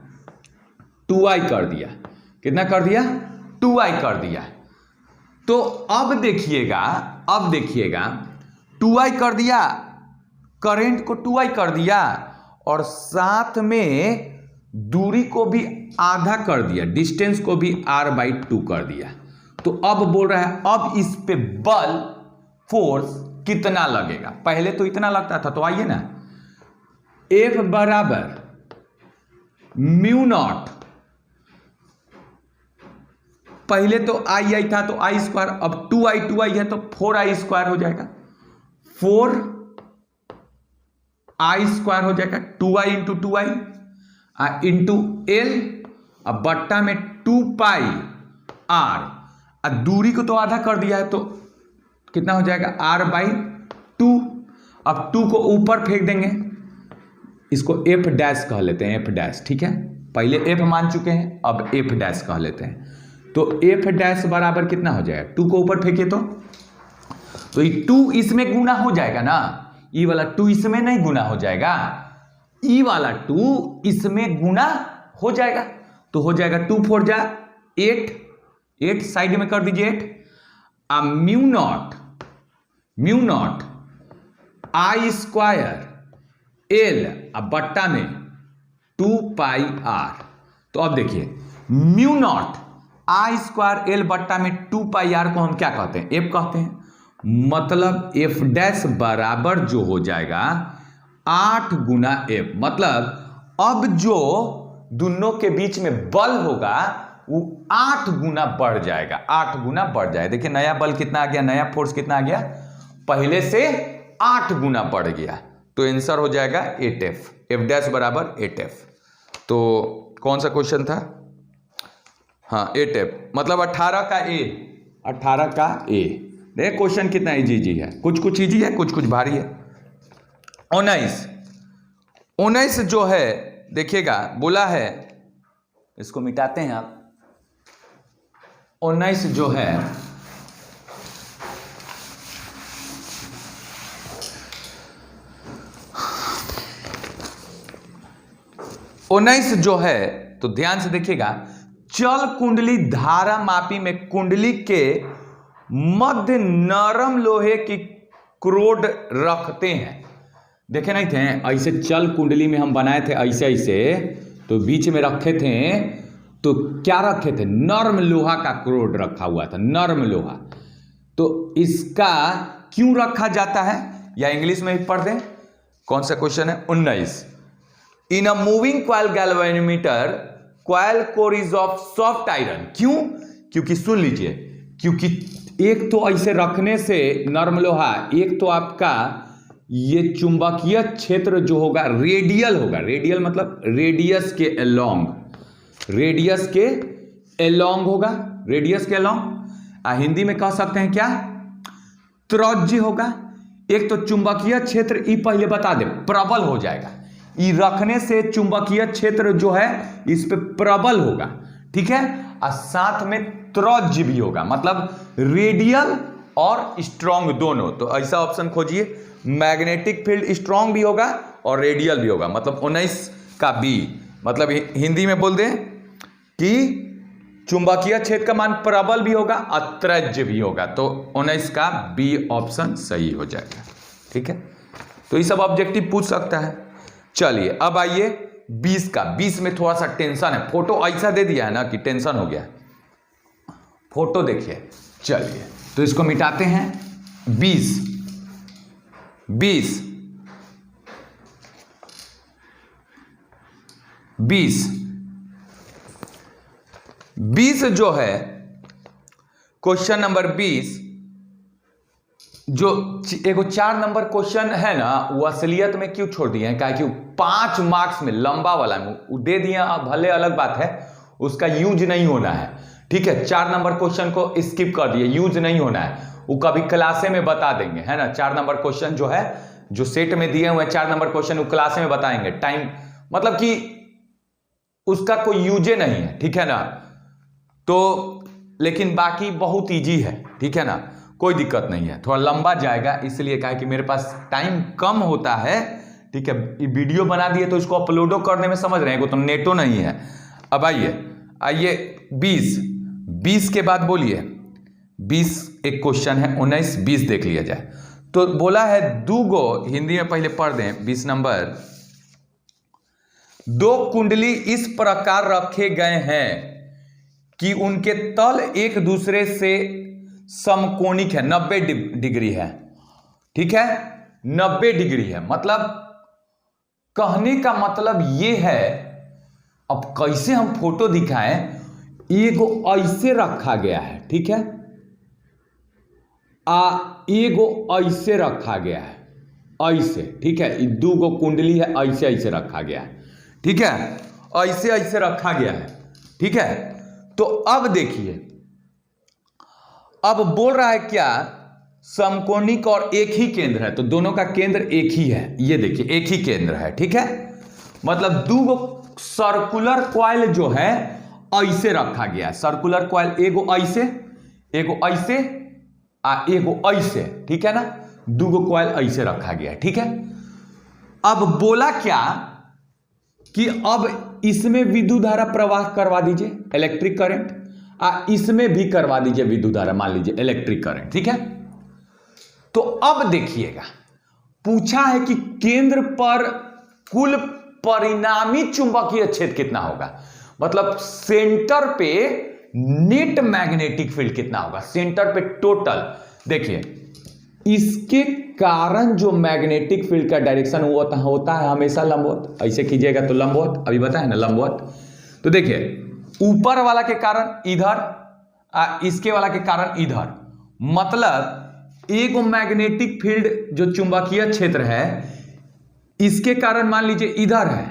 S1: 2I कर दिया, कितना कर दिया 2I कर दिया। तो अब देखिएगा 2I कर दिया, करंट को 2I कर दिया और साथ में दूरी को भी आधा कर दिया, डिस्टेंस को भी R/2 कर दिया। तो अब बोल रहा है अब इस पे बल फोर्स कितना लगेगा, पहले तो इतना लगता था, तो आइए ना, F बराबर म्यू नॉट, पहले तो आई था तो I स्क्वायर, अब 2I है तो 4I स्क्वायर हो जाएगा, 4I स्क्वायर हो जाएगा, 2I into 2I into L, अब बट्टा में 2 पाई R, दूरी को तो आधा कर दिया है तो कितना हो जाएगा R/2। अब 2 को ऊपर फेंक देंगे, इसको F डैश कह लेते हैं, F डैश, ठीक है, पहले F मान चुके हैं, अब F डैश कह लेते हैं। तो F डैश बराबर कितना हो जाएगा, 2 को ऊपर फेंके तो ये 2 इसमें गुना हो जाएगा ना, ये वाला 2 इसमें नहीं गुना हो जाएगा, ये वाला 2 इसमें गुना हो जाएगा, तो हो जाएगा 2 4 जा 8 साइड में कर दीजिए 8, अब mu naught I square L, अब बट्टा में 2 पाई R। तो अब देखिए mu naught I square L बट्टा में 2 पाई R को हम क्या कहते हैं, F कहते हैं, मतलब F डैश बराबर जो हो जाएगा 8 गुना F, मतलब अब जो दोनों के बीच में बल होगा वो 8 गुना बढ़ जाएगा, 8 गुना बढ़ जाएगा। देखिए नया बल कितना आ गया, नया फोर्स कितना आ गया, पहले से 8 गुना बढ़ गया, तो आंसर हो जाएगा 8F, F डैश बराबर 8F। तो कौन सा क्वेश्चन था, हाँ 8F, मतलब 18 का A, 18 का A। देखिए क्वेश्चन कितना इजी है, कुछ इजी है, कुछ भारी है। 19 जो है देखिएगा, बोला है, इसको मिटाते हैं आप, 19 जो है तो ध्यान से देखिएगा, चल कुंडली धारा मापी में कुंडली के मध्य नरम लोहे की क्रोड रखते हैं। देखे नहीं थे ऐसे चल कुंडली में हम बनाए थे ऐसे, तो बीच में रखे थे, तो क्या रखे थे, नर्म लोहा का क्रोड रखा हुआ था, नर्म लोहा। तो इसका क्यों रखा जाता है, या इंग्लिश में ही पढ़ दें, कौन सा क्वेश्चन है 19। In a moving coil galvanometer coil core is of soft iron. क्यों, क्योंकि सुन लीजिए, क्योंकि एक तो ऐसे रखने से नर्म लोहा, एक तो आपका ये चुंबकीय क्षेत्र जो होगा रेडियल होगा, रेडियल मतलब रेडियस के अलोंग, रेडियस के अलोंग होगा, रेडियस के अलोंग, हिंदी में कह सकते हैं क्या, त्रोज्य होगा। एक तो चुंबकीय क्षेत्र ई पहले बता दे प्रबल हो जाएगा, ई रखने से चुंबकीय क्षेत्र जो है इस पे प्रबल होगा, ठीक है, और साथ में त्रोज्य भी होगा, मतलब रेडियल और स्ट्रॉन्ग दोनों। तो ऐसा ऑप्शन खोजिए, मैग्नेटिक फील्ड स्ट्रॉन्ग भी होगा और रेडियल भी होगा, मतलब 19 का बी। मतलब हिंदी में बोल दें कि चुंबकीय क्षेत्र का मान प्रबल भी होगा और त्रोज्य भी होगा, तो 19 का बी ऑप्शन सही हो जाएगा, ठीक है। तो ये सब ऑब्जेक्टिव पूछ सकता है। चलिए अब आइए 20 का। 20 में थोड़ा सा टेंशन है, फोटो ऐसा दे दिया है ना कि टेंशन हो गया। फोटो देखिए, चलिए तो इसको मिटाते हैं। 20 जो है क्वेश्चन नंबर 20, जो एगो 4 नंबर क्वेश्चन है ना, वो असलियत में क्यों छोड़ दिए हैं, कि 5 मार्क्स में लंबा वाला में दे दिए, भले अलग बात है, उसका यूज नहीं होना है, ठीक है। 4 नंबर क्वेश्चन को स्किप कर दिए, यूज नहीं होना है, वो कभी क्लासे में बता देंगे, है ना। 4 नंबर क्वेश्चन जो है, जो सेट में दिए हुए 4 नंबर क्वेश्चन, वो क्लासे में बताएंगे, टाइम मतलब कि उसका कोई यूजे नहीं है, ठीक है ना। तो लेकिन बाकी बहुत इजी है, ठीक है ना, कोई दिक्कत नहीं है। थोड़ा लंबा जाएगा इसलिए कहा कि मेरे पास टाइम कम होता है, ठीक है। वीडियो बना दिए तो इसको अपलोडो करने में समझ रहे हैं, तो नेटो नहीं है। अब आइए 20 के बाद बोलिए। 20 एक क्वेश्चन है, 19 20 देख लिया जाए। तो बोला है दूगो, हिंदी में पहले पढ़ दें 20 नंबर। 2 कुंडली इस प्रकार रखे गए हैं कि उनके तल एक दूसरे से समकोणिक है, 90 डिग्री है, ठीक है, 90 डिग्री है। मतलब कहने का मतलब यह है, अब कैसे हम फोटो दिखाएं, एगो ऐसे रखा गया है, ठीक है, एगो ऐसे रखा गया है, ऐसे, ठीक है। दो गो कुंडली है, ऐसे ऐसे रखा गया है, ठीक है, ऐसे ऐसे रखा गया है, ठीक है। तो अब देखिए, अब बोल रहा है क्या, समकोणिक और एक ही केंद्र है, तो दोनों का केंद्र एक ही है, ये देखिए एक ही केंद्र है, ठीक है। मतलब दो सर्कुलर कॉइल जो है ऐसे रखा गया है, सर्कुलर कॉइल, एगो ऐसे एगो ऐसे, ठीक है ना, दो कॉइल ऐसे रखा गया है, ठीक है। अब बोला क्या कि अब इसमें विद्युत धारा प्रवाह करवा दीजिए, इलेक्ट्रिक करंट, इसमें भी करवा दीजिए विद्युत धारा, मान लीजिए इलेक्ट्रिक करंट, ठीक है। तो अब देखिएगा, पूछा है कि केंद्र पर कुल परिणामी चुंबकीय क्षेत्र कितना होगा, मतलब सेंटर पे नेट मैग्नेटिक फील्ड कितना होगा, सेंटर पे टोटल। देखिए इसके कारण जो मैग्नेटिक फील्ड का डायरेक्शन होता है हमेशा लंबवत, ऐसे कीजिएगा तो लंबवत, अभी बताया ना लंबवत। तो देखिए ऊपर वाला के कारण इधर, इसके वाला के कारण इधर, मतलब एक मैग्नेटिक फील्ड जो चुंबकीय क्षेत्र है इसके कारण मान लीजिए इधर है,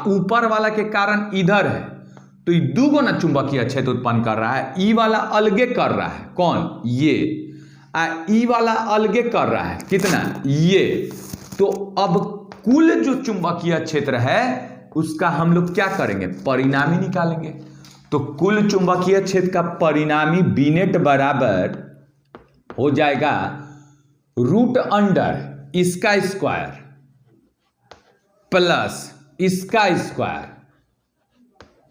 S1: ऊपर वाला के कारण इधर है, तो ये दो ना चुंबकीय क्षेत्र उत्पन्न कर रहा है। ई वाला अलगे कर रहा है, कौन, ये, ई वाला अलगे कर रहा है, कितना, ये। तो अब कुल जो चुंबकीय क्षेत्र है उसका हम लोग क्या करेंगे, परिणामी निकालेंगे। तो कुल चुंबकीय क्षेत्र का परिणामी बी नेट बराबर हो जाएगा रूट अंडर इसका स्क्वायर प्लस इसका स्क्वायर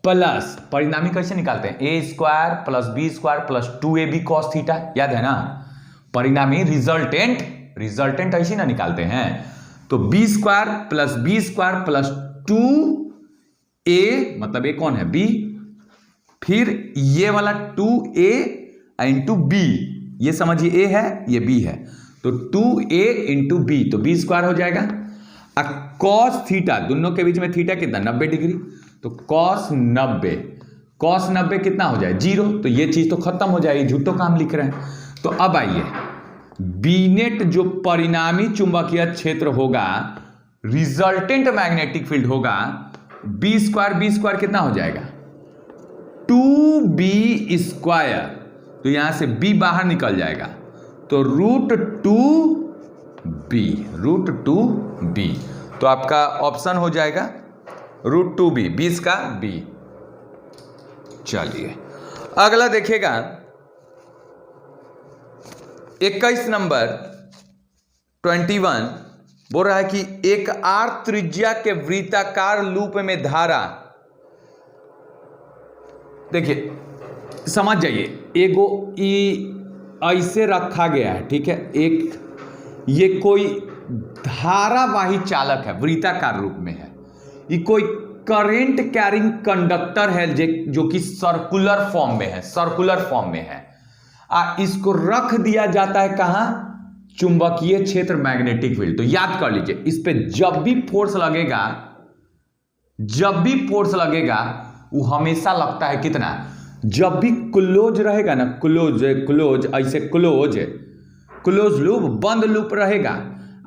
S1: प्लस, परिणामी कैसे निकालते हैं, A square plus B square plus 2ab cos theta, याद है ना। परिणामी रिजल्टेंट ऐसे ना निकालते हैं। तो B square plus B square plus 2a, मतलब ए कौन है, बी, फिर ये वाला 2a इंटू बी, ये समझिए a है ये b है, तो 2a इंटू बी, तो बी स्क्वायर हो जाएगा। कॉस थीटा, दोनों के बीच में थीटा कितना, 90 डिग्री, तो कॉस 90 कितना हो जाए, 0, तो ये चीज तो खत्म हो जाएगी, झूठो काम लिख रहे हैं। तो अब आइए बी नेट जो परिणामी चुंबकीय क्षेत्र होगा, रिजल्टेंट मैग्नेटिक फील्ड होगा, बी स्क्वायर कितना हो जाएगा, 2b स्क्वायर, तो यहां से b बाहर निकल जाएगा, तो रूट 2b, तो आपका ऑप्शन हो जाएगा √2b, 20 का b। चलिए अगला देखिएगा 21 नंबर 21 बोल रहा है कि एक r त्रिज्या के वृत्ताकार लूप में धारा, देखिए समझ जाइए, एगो ऐसे रखा गया है, ठीक है, एक ये कोई धारावाही चालक है, वृत्ताकार रूप में है, ये कोई करंट कैरिंग कंडक्टर है जो कि सर्कुलर फॉर्म में है, सर्कुलर फॉर्म में है। इसको रख दिया जाता है कहां? चुंबकीय क्षेत्र, मैग्नेटिक फील्ड। तो याद कर लीजिए, इस पे जब भी फोर्स लगेगा, जब भी फोर्स लगेगा वो हमेशा लगता है कितना? जब भी क्लोज रहेगा ना, क्लोज ऐसे क्लोज लूप, बंद लूप रहेगा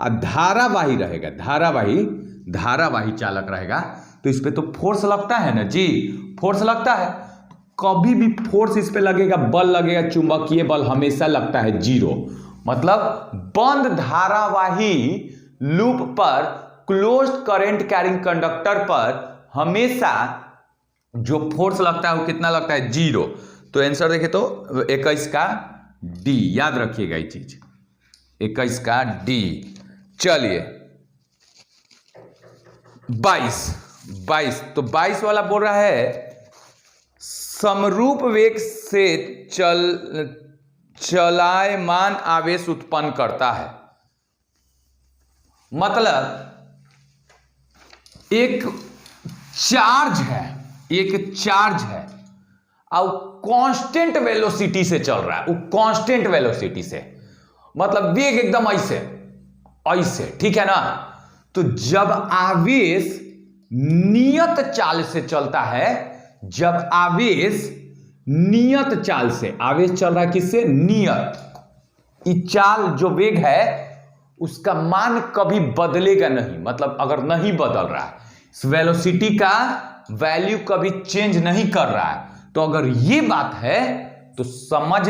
S1: और धारावाही रहेगा, धारावाही चालक रहेगा, तो इस पे तो फोर्स लगता है ना जी, फोर्स लगता है। कभी भी फोर्स इस पे लगेगा, बल लगेगा, चुंबकीय बल हमेशा लगता है 0। मतलब बंद धारावाही लूप पर, क्लोज्ड करंट कैरिंग कंडक्टर पर हमेशा जो फोर्स लगता है वो कितना लगता है? 0। तो आंसर देखें तो 21 का डी, याद रखिएगा ये चीज, 21 का डी। चलिए 22, तो 22 वाला बोल रहा है समरूप वेग से चलायमान आवेश उत्पन्न करता है। मतलब एक चार्ज है और कांस्टेंट वेलोसिटी से चल रहा है, वो कांस्टेंट वेलोसिटी से, मतलब वेग एकदम ऐसे, ठीक है ना। तो जब आवेश नियत चाल से चलता है, जब आवेश नियत चाल से, आवेश चल रहा है किससे? नियत, ये चाल जो वेग है उसका मान कभी बदलेगा नहीं, मतलब अगर नहीं बदल रहा है, इस वेलोसिटी का वैल्यू कभी चेंज नहीं कर रहा है, तो अगर ये बात है तो समझ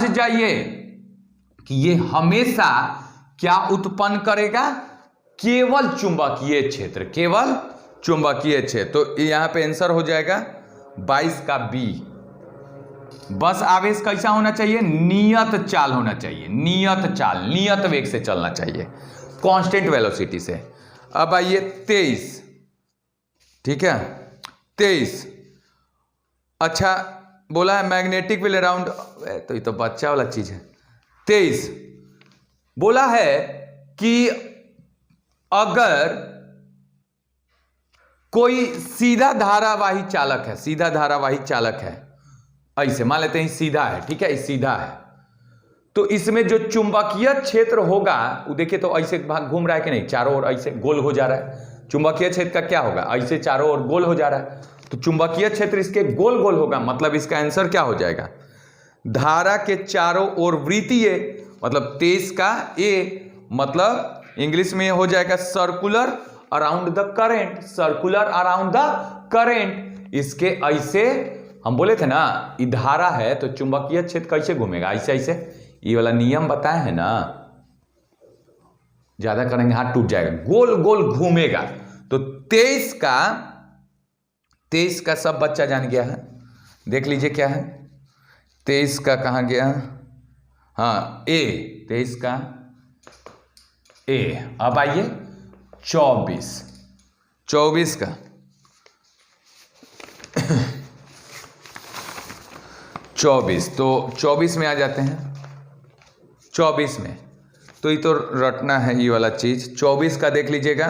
S1: जाइए कि ये हमेशा क्या उत्पन्न करेगा? केवल चुंबकीय क्षेत्र, केवल चुंबकीय क्षेत्र। तो यहां पे आंसर हो जाएगा 22 का बी। बस आवेश कैसा होना चाहिए? नियत चाल होना चाहिए, नियत चाल, नियत वेग से चलना चाहिए, कांस्टेंट वेलोसिटी से। अब आइए 23, ठीक है 23। अच्छा बोला है मैग्नेटिक फील्ड अराउंड, तो ये तो बच्चा वाला चीज है। 23 बोला है कि अगर कोई सीधा धारावाही चालक है, ऐसे मान लेते हैं सीधा है, ठीक है, सीधा है, तो इसमें जो चुंबकीय क्षेत्र होगा वो देखिए तो ऐसे भाग घूम रहा है कि नहीं, चारों ओर ऐसे गोल हो जा रहा है। चुंबकीय क्षेत्र का क्या होगा? ऐसे चारों ओर गोल हो जा रहा है, तो चुंबकीय क्षेत्र इसके गोल गोल होगा, मतलब इसका आंसर क्या हो जाएगा? धारा के चारों ओर वृत्तीय, मतलब 23 का ए, मतलब इंग्लिश में हो जाएगा circular around the current, circular around the current. इसके ऐसे हम बोले थे ना, ये धारा है तो चुंबकीय क्षेत्र कैसे घूमेगा? ऐसे, ये वाला नियम बताया है ना, ज्यादा करेंगे हाथ टूट जाएगा, गोल गोल घूमेगा। तो 23 का सब बच्चा जान गया है, देख लीजिए क्या है 23 का, कहां गया? हाँ ए, 23 का ए। अब आइए 24 का 24, तो 24 में आ जाते हैं। 24 में तो ये तो रटना है ये वाला चीज। 24 का देख लीजिएगा।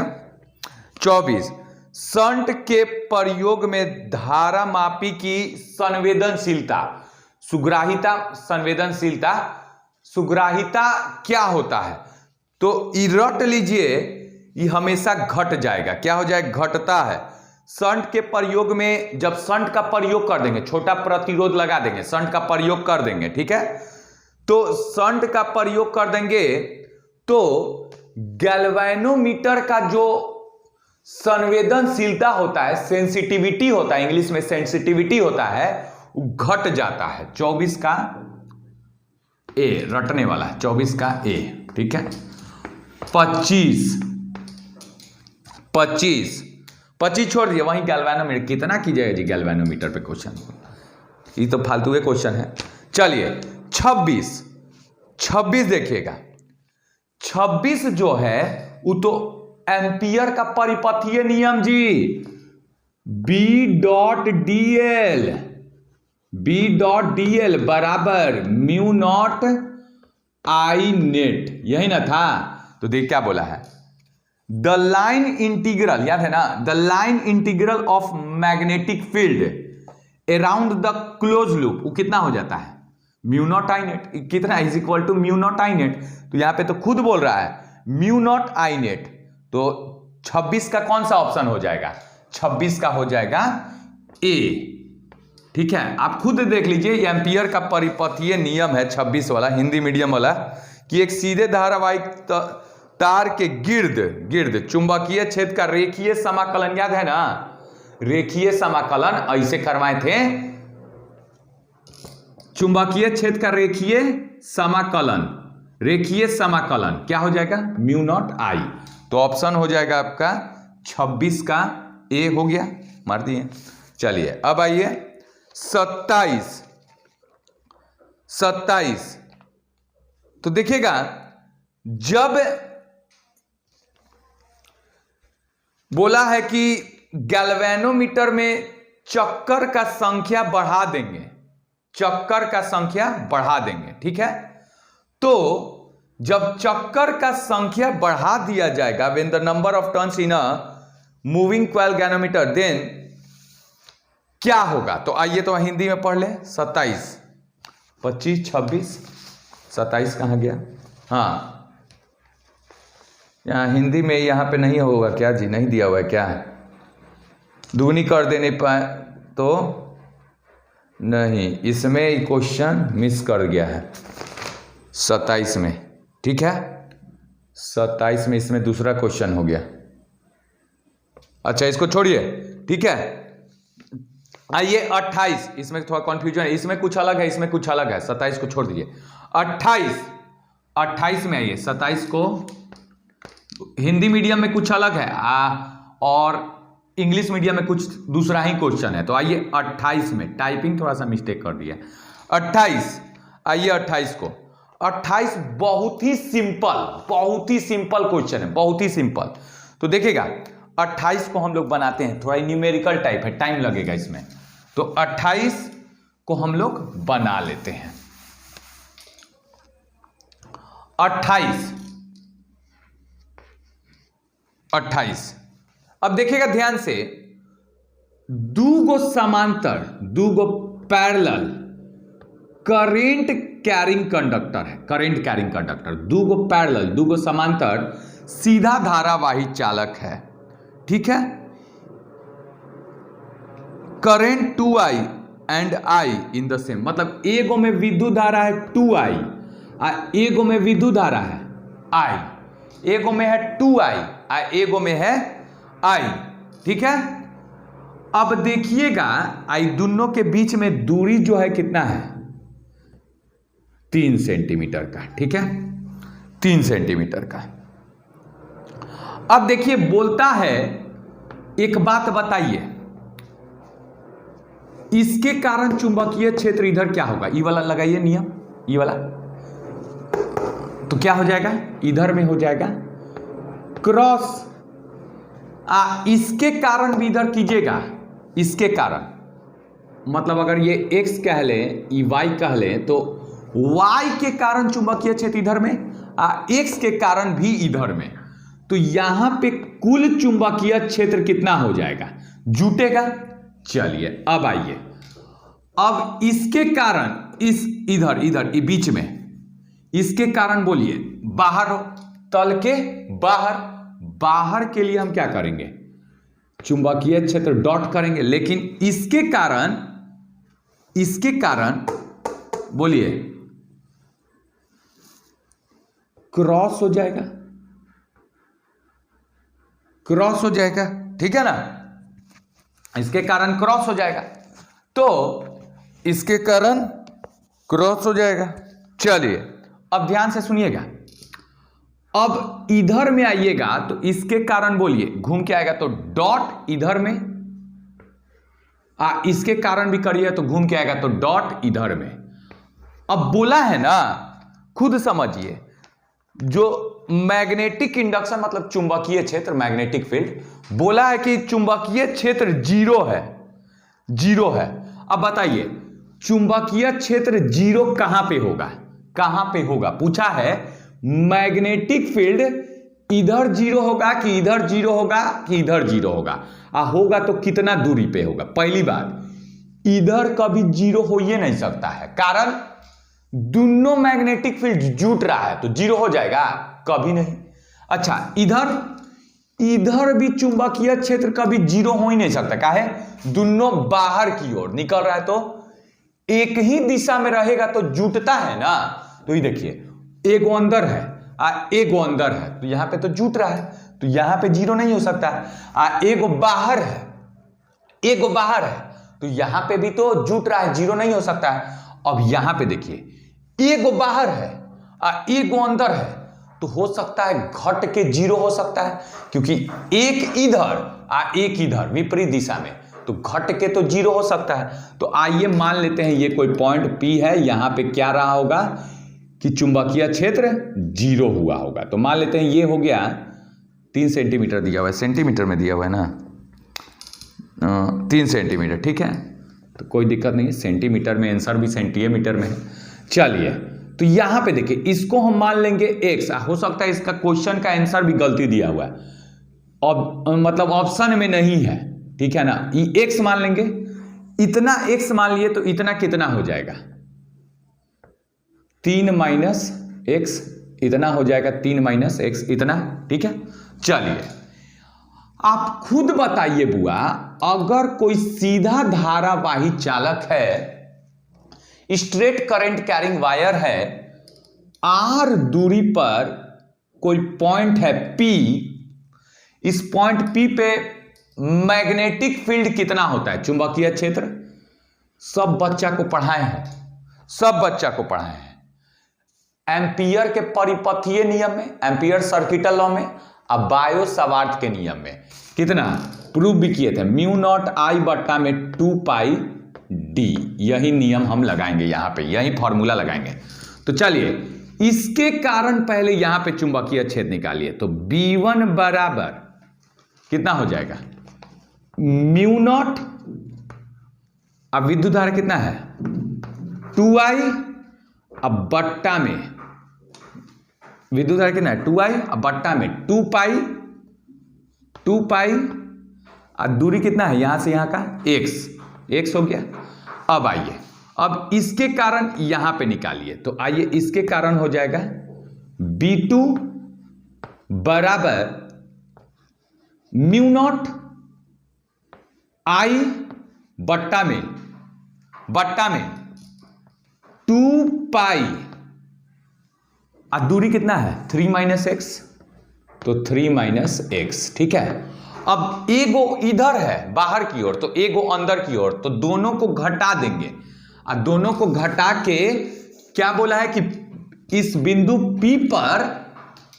S1: 24 शंट के प्रयोग में धारा मापी की संवेदनशीलता, सुग्राहिता क्या होता है? तो ये रट लीजिए, ये हमेशा घट जाएगा। क्या हो जाएगा? घटता है। शंट के प्रयोग में जब शंट का प्रयोग कर देंगे, छोटा प्रतिरोध लगा देंगे, शंट का प्रयोग कर देंगे, ठीक है, तो शंट का प्रयोग कर देंगे तो गैल्वेनोमीटर का जो संवेदनशीलता होता है, सेंसिटिविटी होता है, इंग्लिश में सेंसिटिविटी होता है, वो घट जाता है। 24 का ए रटने वाला है, 24 का ए, ठीक है। 25 25 छोड़ दिए, वहीं गैल्वेनोमीटर कितना कीजिएगा जी गैल्वेनोमीटर पे क्वेश्चन, ये तो फालतू के क्वेश्चन है। चलिए 26 देखिएगा, 26 जो है वो तो एम्पियर का परिपथीय नियम जी, B.dl बराबर म्यू नॉट आई नेट, यही ना था। तो देख क्या बोला है, द लाइन इंटीग्रल, याद है ना, the line integral of magnetic field around the close loop, वो कितना हो जाता है म्यू नॉट आई नेट, कितना is equal to mu naught I net. तो यहां पे तो खुद बोल रहा है म्यू नॉट आई नेट, तो 26 का कौन सा ऑप्शन हो जाएगा, 26 का हो जाएगा ए। ठीक है, आप खुद देख लीजिए, एम्पियर का परिपथीय नियम है 26 वाला, हिंदी मीडियम वाला, कि एक सीधे धारावाहिक तार के गिर्द चुंबकीय क्षेत्र का रेखीय समाकलन, याद है ना, रेखीय समाकलन ऐसे करवाए थे, चुंबकीय क्षेत्र का रेखीय समाकलन क्या हो जाएगा म्यू नॉट आई। तो ऑप्शन हो जाएगा आपका 26 का ए हो गया, मार दिए। चलिए अब आइए 27। तो देखिएगा, जब बोला है कि गैल्वेनोमीटर में चक्कर का संख्या बढ़ा देंगे, ठीक है। तो जब चक्कर का संख्या बढ़ा दिया जाएगा, when the number of turns in a moving coil galvanometer, then क्या होगा। तो आइए तो हिंदी में पढ़ ले, 27, 25, 26, 27 कहां गया, हाँ यहाँ हिंदी में यहाँ पे नहीं होगा क्या जी, नहीं दिया हुआ है क्या, दुगनी कर देने पाए तो नहीं, इसमें क्वेश्चन मिस कर गया है 27 में, ठीक है 27 में इसमें दूसरा क्वेश्चन हो गया। अच्छा इसको छोड़िए, ठीक है। आइए 28, इसमें थोड़ा कंफ्यूजन है, इसमें कुछ अलग है, इसमें कुछ अलग है, 27 को छोड़ दीजिए। 28 में आइए, 27 को हिंदी मीडियम में कुछ अलग है और इंग्लिश मीडियम में कुछ दूसरा ही क्वेश्चन है। तो आइए 28 में, टाइपिंग थोड़ा सा मिस्टेक कर दिया। 28, आइए 28 को, 28 बहुत ही सिंपल क्वेश्चन है, बहुत ही सिंपल। तो देखिएगा 28 को हम लोग बनाते हैं, थोड़ा न्यूमेरिकल टाइप है, टाइम लगेगा इसमें, तो 28 को हम लोग बना लेते हैं। 28 अब देखिएगा ध्यान से, दूगो समांतर, दूगो पैरेलल करेंट कैरिंग कंडक्टर, दूगो पैरेलल, दूगो समांतर सीधा धारावाही चालक है, ठीक है। Current 2I and I in the same, मतलब एगो में विद्युत धारा है 2I, एगो में विद्युत धारा है I, एगो में है 2I, एगो में है I, ठीक है। अब देखिएगा I दोनों के बीच में दूरी जो है कितना है, 3 सेंटीमीटर का, ठीक है 3 सेंटीमीटर का। अब देखिए बोलता है, एक बात बताइए, इसके कारण चुंबकीय क्षेत्र इधर क्या होगा, ई वाला लगाइए नियम, ई वाला, तो क्या हो जाएगा, इधर में हो जाएगा क्रॉस, इसके कारण भी इधर कीजिएगा, इसके कारण, मतलब अगर ये x कह लें, ये y कह लें, तो y के कारण चुंबकीय क्षेत्र इधर में, x के कारण भी इधर में, तो यहां पे कुल चुंबकीय क्षेत्र कितना हो जाएगा, जुटेगा। चलिए अब आइए, अब इसके कारण, इस इधर बीच में, इसके कारण बोलिए बाहर हो, तल के बाहर के लिए हम क्या करेंगे, चुंबकीय क्षेत्र डॉट करेंगे, लेकिन इसके कारण बोलिए क्रॉस हो जाएगा, ठीक है ना, इसके कारण क्रॉस हो जाएगा, तो इसके कारण क्रॉस हो जाएगा। चलिए अब ध्यान से सुनिएगा, अब इधर में आइएगा तो इसके कारण बोलिए घूम के आएगा तो डॉट इधर में, इसके कारण भी करिए तो घूम के आएगा तो डॉट इधर में। अब बोला है ना, खुद समझिए, जो मैग्नेटिक इंडक्शन मतलब चुंबकीय क्षेत्र, मैग्नेटिक फील्ड, बोला है कि चुंबकीय क्षेत्र जीरो है, जीरो है। अब बताइए चुंबकीय क्षेत्र जीरो कहां पे होगा, कहां पे होगा, पूछा है। मैग्नेटिक फील्ड इधर जीरो होगा कि इधर जीरो होगा कि इधर जीरो होगा, होगा तो कितना दूरी पे होगा। पहली बात, इधर कभी जीरो हो ही नहीं सकता है, कारण दोनों मैग्नेटिक फील्ड जुट रहा है, तो जीरो हो जाएगा, कभी नहीं। अच्छा, इधर भी चुंबकीय क्षेत्र कभी जीरो हो ही नहीं सकता, काहे, दोनों बाहर की ओर निकल रहा है, तो एक ही दिशा में रहेगा तो जुटता है ना। तो ये देखिए, एगो अंदर है एगो अंदर है, तो यहां पे तो जुट रहा है, तो यहां पे जीरो नहीं हो सकता। एगो बाहर है, एगो बाहर है, तो यहां पे भी तो जुट रहा है, जीरो नहीं हो सकता है। अब यहां पे देखिए, एगो बाहर है एगो अंदर है, तो हो सकता है घट के जीरो हो सकता है, क्योंकि एक इधर एक इधर विपरीत दिशा में, तो घट के तो जीरो हो सकता है। तो आइए मान लेते हैं ये कोई पॉइंट P है, यहां पे क्या रहा होगा कि चुंबकीय क्षेत्र जीरो हुआ होगा। तो मान लेते हैं ये हो गया 3 सेंटीमीटर दिया हुआ है, सेंटीमीटर में दिया हुआ है ना, 3 सेंटीमीटर, ठीक है, तो कोई दिक्कत नहीं है, सेंटीमीटर में, आंसर भी सेंटीमीटर में है। चलिए, तो यहां पे देखिए, इसको हम मान लेंगे x, हो सकता है इसका क्वेश्चन का आंसर भी गलती दिया हुआ है, मतलब ऑप्शन में नहीं है, ठीक है ना, ये x मान लेंगे, इतना x मान लिए तो इतना कितना हो जाएगा, 3 माइनस x, इतना हो जाएगा 3 माइनस x, इतना, ठीक है। चलिए, आप खुद बताइए बुआ, अगर कोई सीधा धारावाही चालक है, स्ट्रेट करंट कैरिंग वायर है, r दूरी पर कोई पॉइंट है P, इस पॉइंट P पे मैग्नेटिक फील्ड कितना होता है, चुंबकीय क्षेत्र, सब बच्चा को पढ़ाए हैं, सब बच्चा को पढ़ाए हैं, एम्पियर के परिपथीय नियम में, एम्पियर सर्किटल लॉ में, अब बायो सवार्थ के नियम में, कितना प्रूव भी किए थे, म्यू नॉट आई बट्टा में 2 पाई डी, यही नियम हम लगाएंगे यहां पे, यही फॉर्मूला लगाएंगे। तो चलिए, इसके कारण पहले यहां पे चुंबकीय क्षेत्र निकालिए, तो B1 बराबर कितना हो जाएगा, म्यू नॉट, अब विद्युत धारा कितना है 2I, अब बट्टा में विद्युत धारा कितना है 2I, अब बट्टा में 2 पाई, और दूरी कितना है यहां से यहां का x हो गया। अब आइए, अब इसके कारण यहां पे निकालिए, तो आइए इसके कारण हो जाएगा B2 बराबर म्यू नॉट I बट्टा में 2 पाई, और दूरी कितना है 3 माइनस x, तो 3 माइनस x, ठीक है। अब एगो इधर है बाहर की ओर, तो एगो अंदर की ओर, तो दोनों को घटा देंगे, और दोनों को घटा के क्या बोला है कि इस बिंदु P पर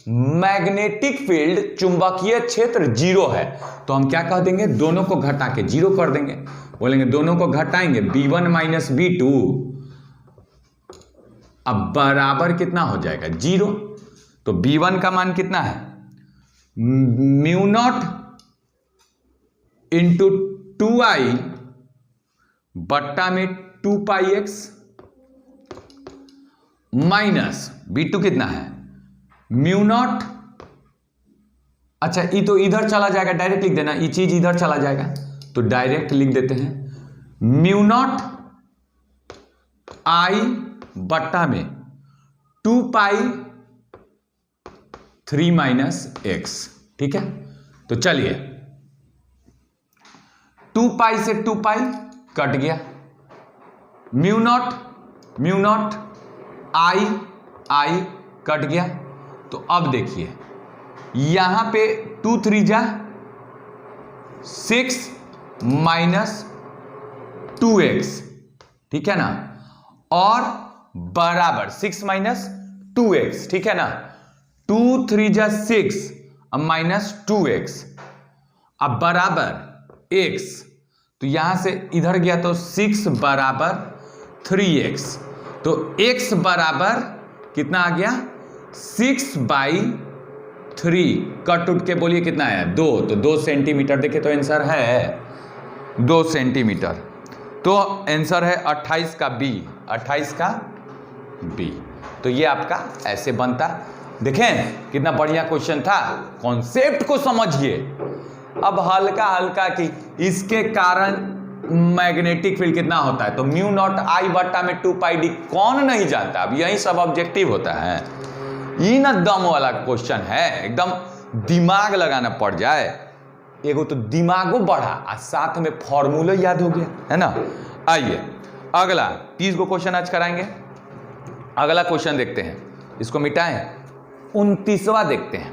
S1: मैग्नेटिक फील्ड, चुंबकीय क्षेत्र जीरो है, तो हम क्या कह देंगे, दोनों को घटा के जीरो कर देंगे, बोलेंगे दोनों को घटाएंगे B1 माइनस B2, अब बराबर कितना हो जाएगा जीरो। तो B1 का मान कितना है, म्यू नॉट इंटू 2I बट्टा में 2 पाई x, माइनस B2 कितना है म्यू नॉट, अच्छा ये तो इधर चला जाएगा, डायरेक्ट लिख देना, ये चीज इधर चला जाएगा, तो डायरेक्ट लिख देते हैं म्यू नॉट I बट्टा में 2 पाई 3 माइनस x, ठीक है। तो चलिए, 2 पाई से 2 पाई कट गया, म्यू नॉट I कट गया। तो अब देखिए, यहां पे 2 3 जा 6 माइनस 2x, ठीक है ना, और बराबर 6 माइनस 2x, ठीक है ना, 2 3 जा 6 अब माइनस 2x अब बराबर x, तो यहां से इधर गया तो 6 बराबर 3x, तो x बराबर कितना आ गया 6/3, कट उठ के बोलिए कितना है 2, तो 2 सेंटीमीटर। देखिए तो आंसर है 2 सेंटीमीटर, तो आंसर है 28 का बी, 28 का बी। तो ये आपका ऐसे बनता। देखें कितना बढ़िया क्वेश्चन था, कॉन्सेप्ट को समझिए। अब हल्का हल्का की इसके कारण मैग्नेटिक फील्ड कितना होता है, तो म्यू नॉट आई बट्टा में 2 पाई डी, कौन नहीं जानता। अब यही सब ऑब्जेक्टिव होता है, ये ना दम वाला क्वेश्चन है, एकदम दिमाग लगाना पड़ जाए। एगो तो दिमागो बढ़ा और साथ में फॉर्मूला याद हो गया, है ना। आइए अगला 30 को क्वेश्चन आज कराएंगे। अगला क्वेश्चन देखते हैं, इसको मिटाएं, 29वां देखते हैं।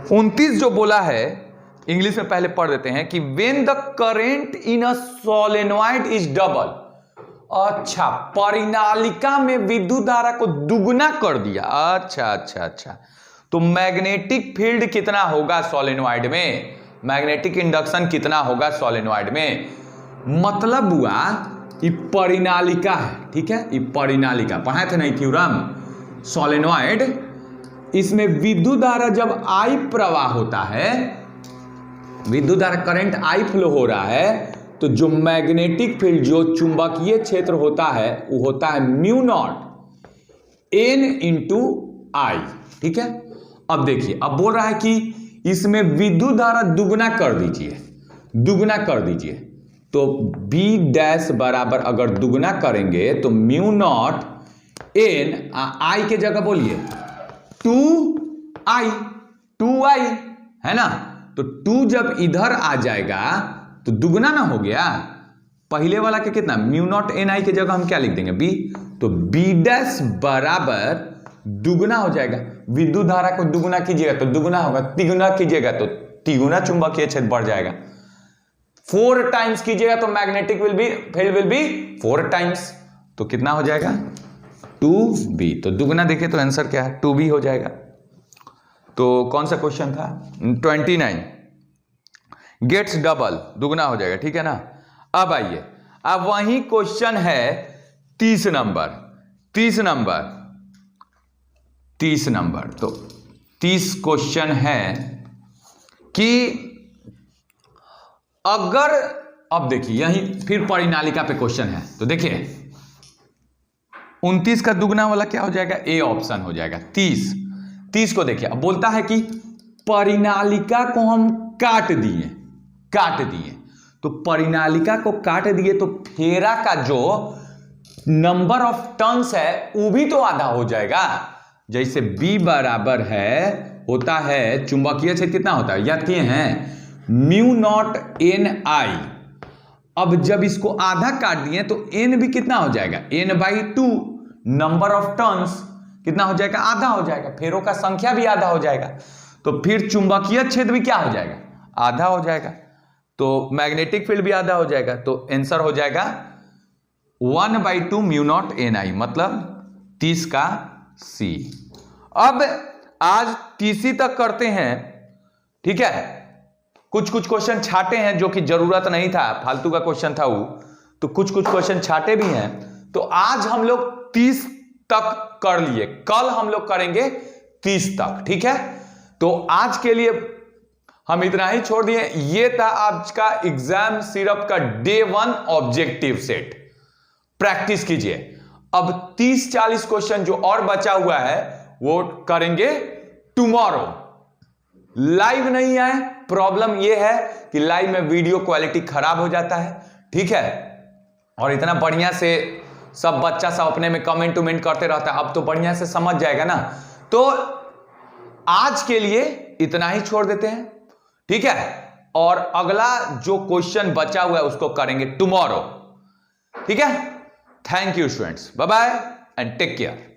S1: 29 जो बोला है इंग्लिश में पहले पढ़ देते हैं कि when the current in a solenoid is double. अच्छा, परिनालिका में विद्युत धारा को दुगना कर दिया। अच्छा, तो मैग्नेटिक फील्ड कितना होगा सोलेनॉइड में, मैग्नेटिक इंडक्शन कितना होगा सोलेनॉइड में। मतलब हुआ ये परिनालिका है, ठीक है, ये परिनालिका पढ़ाए थे नहीं थ्योरम। सोलेनॉइड, इसमें विद्युत धारा जब आई प्रवाह होता है, विद्युत धारा करंट आई फ्लो हो रहा है, तो जो मैग्नेटिक फील्ड, जो चुंबकीय क्षेत्र होता है, वो होता है म्यू नॉट एन इंटू आई, ठीक है। अब देखिए, अब बोल रहा है कि इसमें विद्युत धारा दुगना कर दीजिए, दुगना कर दीजिए, तो बी डैश बराबर अगर दुगना करेंगे तो म्यू नॉट एन, आई के जगह बोलिए 2i, 2i है ना, तो 2 जब इधर आ जाएगा तो दुगना ना हो गया। पहले वाला के कितना, म्यू नॉट एन आई के जगह हम क्या लिख देंगे बी, तो बी डैश बराबर दुगना हो जाएगा। विद्युत धारा को दुगना कीजिएगा तो दुगना होगा, तिगुना कीजिएगा तो तिगुना चुंबकीय क्षेत्र बढ़ जाएगा, 4 टाइम्स कीजिएगा तो magnetic field will be 4 times, तो कितना हो जाएगा 2b। तो दुगना देखे तो आंसर क्या है 2b हो जाएगा। तो कौन सा क्वेश्चन था 29, गेट्स डबल, दुगना हो जाएगा, ठीक है ना। अब आइए, अब वही क्वेश्चन है 30 नंबर। तो 30 क्वेश्चन है कि अगर, अब देखिए यही फिर परिनालिका पे क्वेश्चन है, तो देखिए 29 का दुगना वाला क्या हो जाएगा, ए ऑप्शन हो जाएगा। 30 को देखिए, अब बोलता है कि परिनालिका को हम काट दिए, तो परिनालिका को काट दिए तो फेरा का जो नंबर ऑफ टर्न्स है वो भी तो आधा हो जाएगा। जैसे B बराबर है, होता है चुंबकीय क्षेत्र कितना होता है, याद किए हैं, म्यू नॉट एन आई। अब जब इसको आधा काट दिए तो n भी कितना हो जाएगा, n/2, नंबर ऑफ टर्न्स कितना हो जाएगा, आधा हो जाएगा, फेरों का संख्या भी आधा हो जाएगा, तो फिर चुंबकीय क्षेत्र भी क्या हो जाएगा, आधा हो जाएगा, तो मैग्नेटिक फील्ड भी आधा हो जाएगा, तो आंसर हो जाएगा 1/2 म्यू नॉट एन आई, मतलब 30 का C। अब आज 30 तक करते हैं, ठीक है। कुछ क्वेश्चन छाटे हैं जो कि जरूरत नहीं था, फालतू का क्वेश्चन था वो, तो कुछ क्वेश्चन छाटे भी हैं। तो आज हम लोग 30 तक कर लिए, कल हम लोग करेंगे 30 तक, ठीक है। तो आज के लिए हम इतना ही छोड़ दिए। ये था आज का एग्जाम सिर्फ का डे 1 ऑब्जेक्टिव सेट, प्रैक्टिस कीजिए। अब 30-40 क्वेश्चन जो और बचा हुआ है वो करेंगे टुमारो। लाइव नहीं आए, प्रॉब्लम यह है कि लाइव में वीडियो क्वालिटी खराब हो जाता है, ठीक है, और इतना बढ़िया से सब बच्चा सब अपने में कमेंट उमेंट करते रहता है, अब तो बढ़िया से समझ जाएगा ना। तो आज के लिए इतना ही छोड़ देते हैं, ठीक है, और अगला जो क्वेश्चन बचा हुआ है उसको करेंगे टुमारो, ठीक है। Thank you students, bye bye and take care.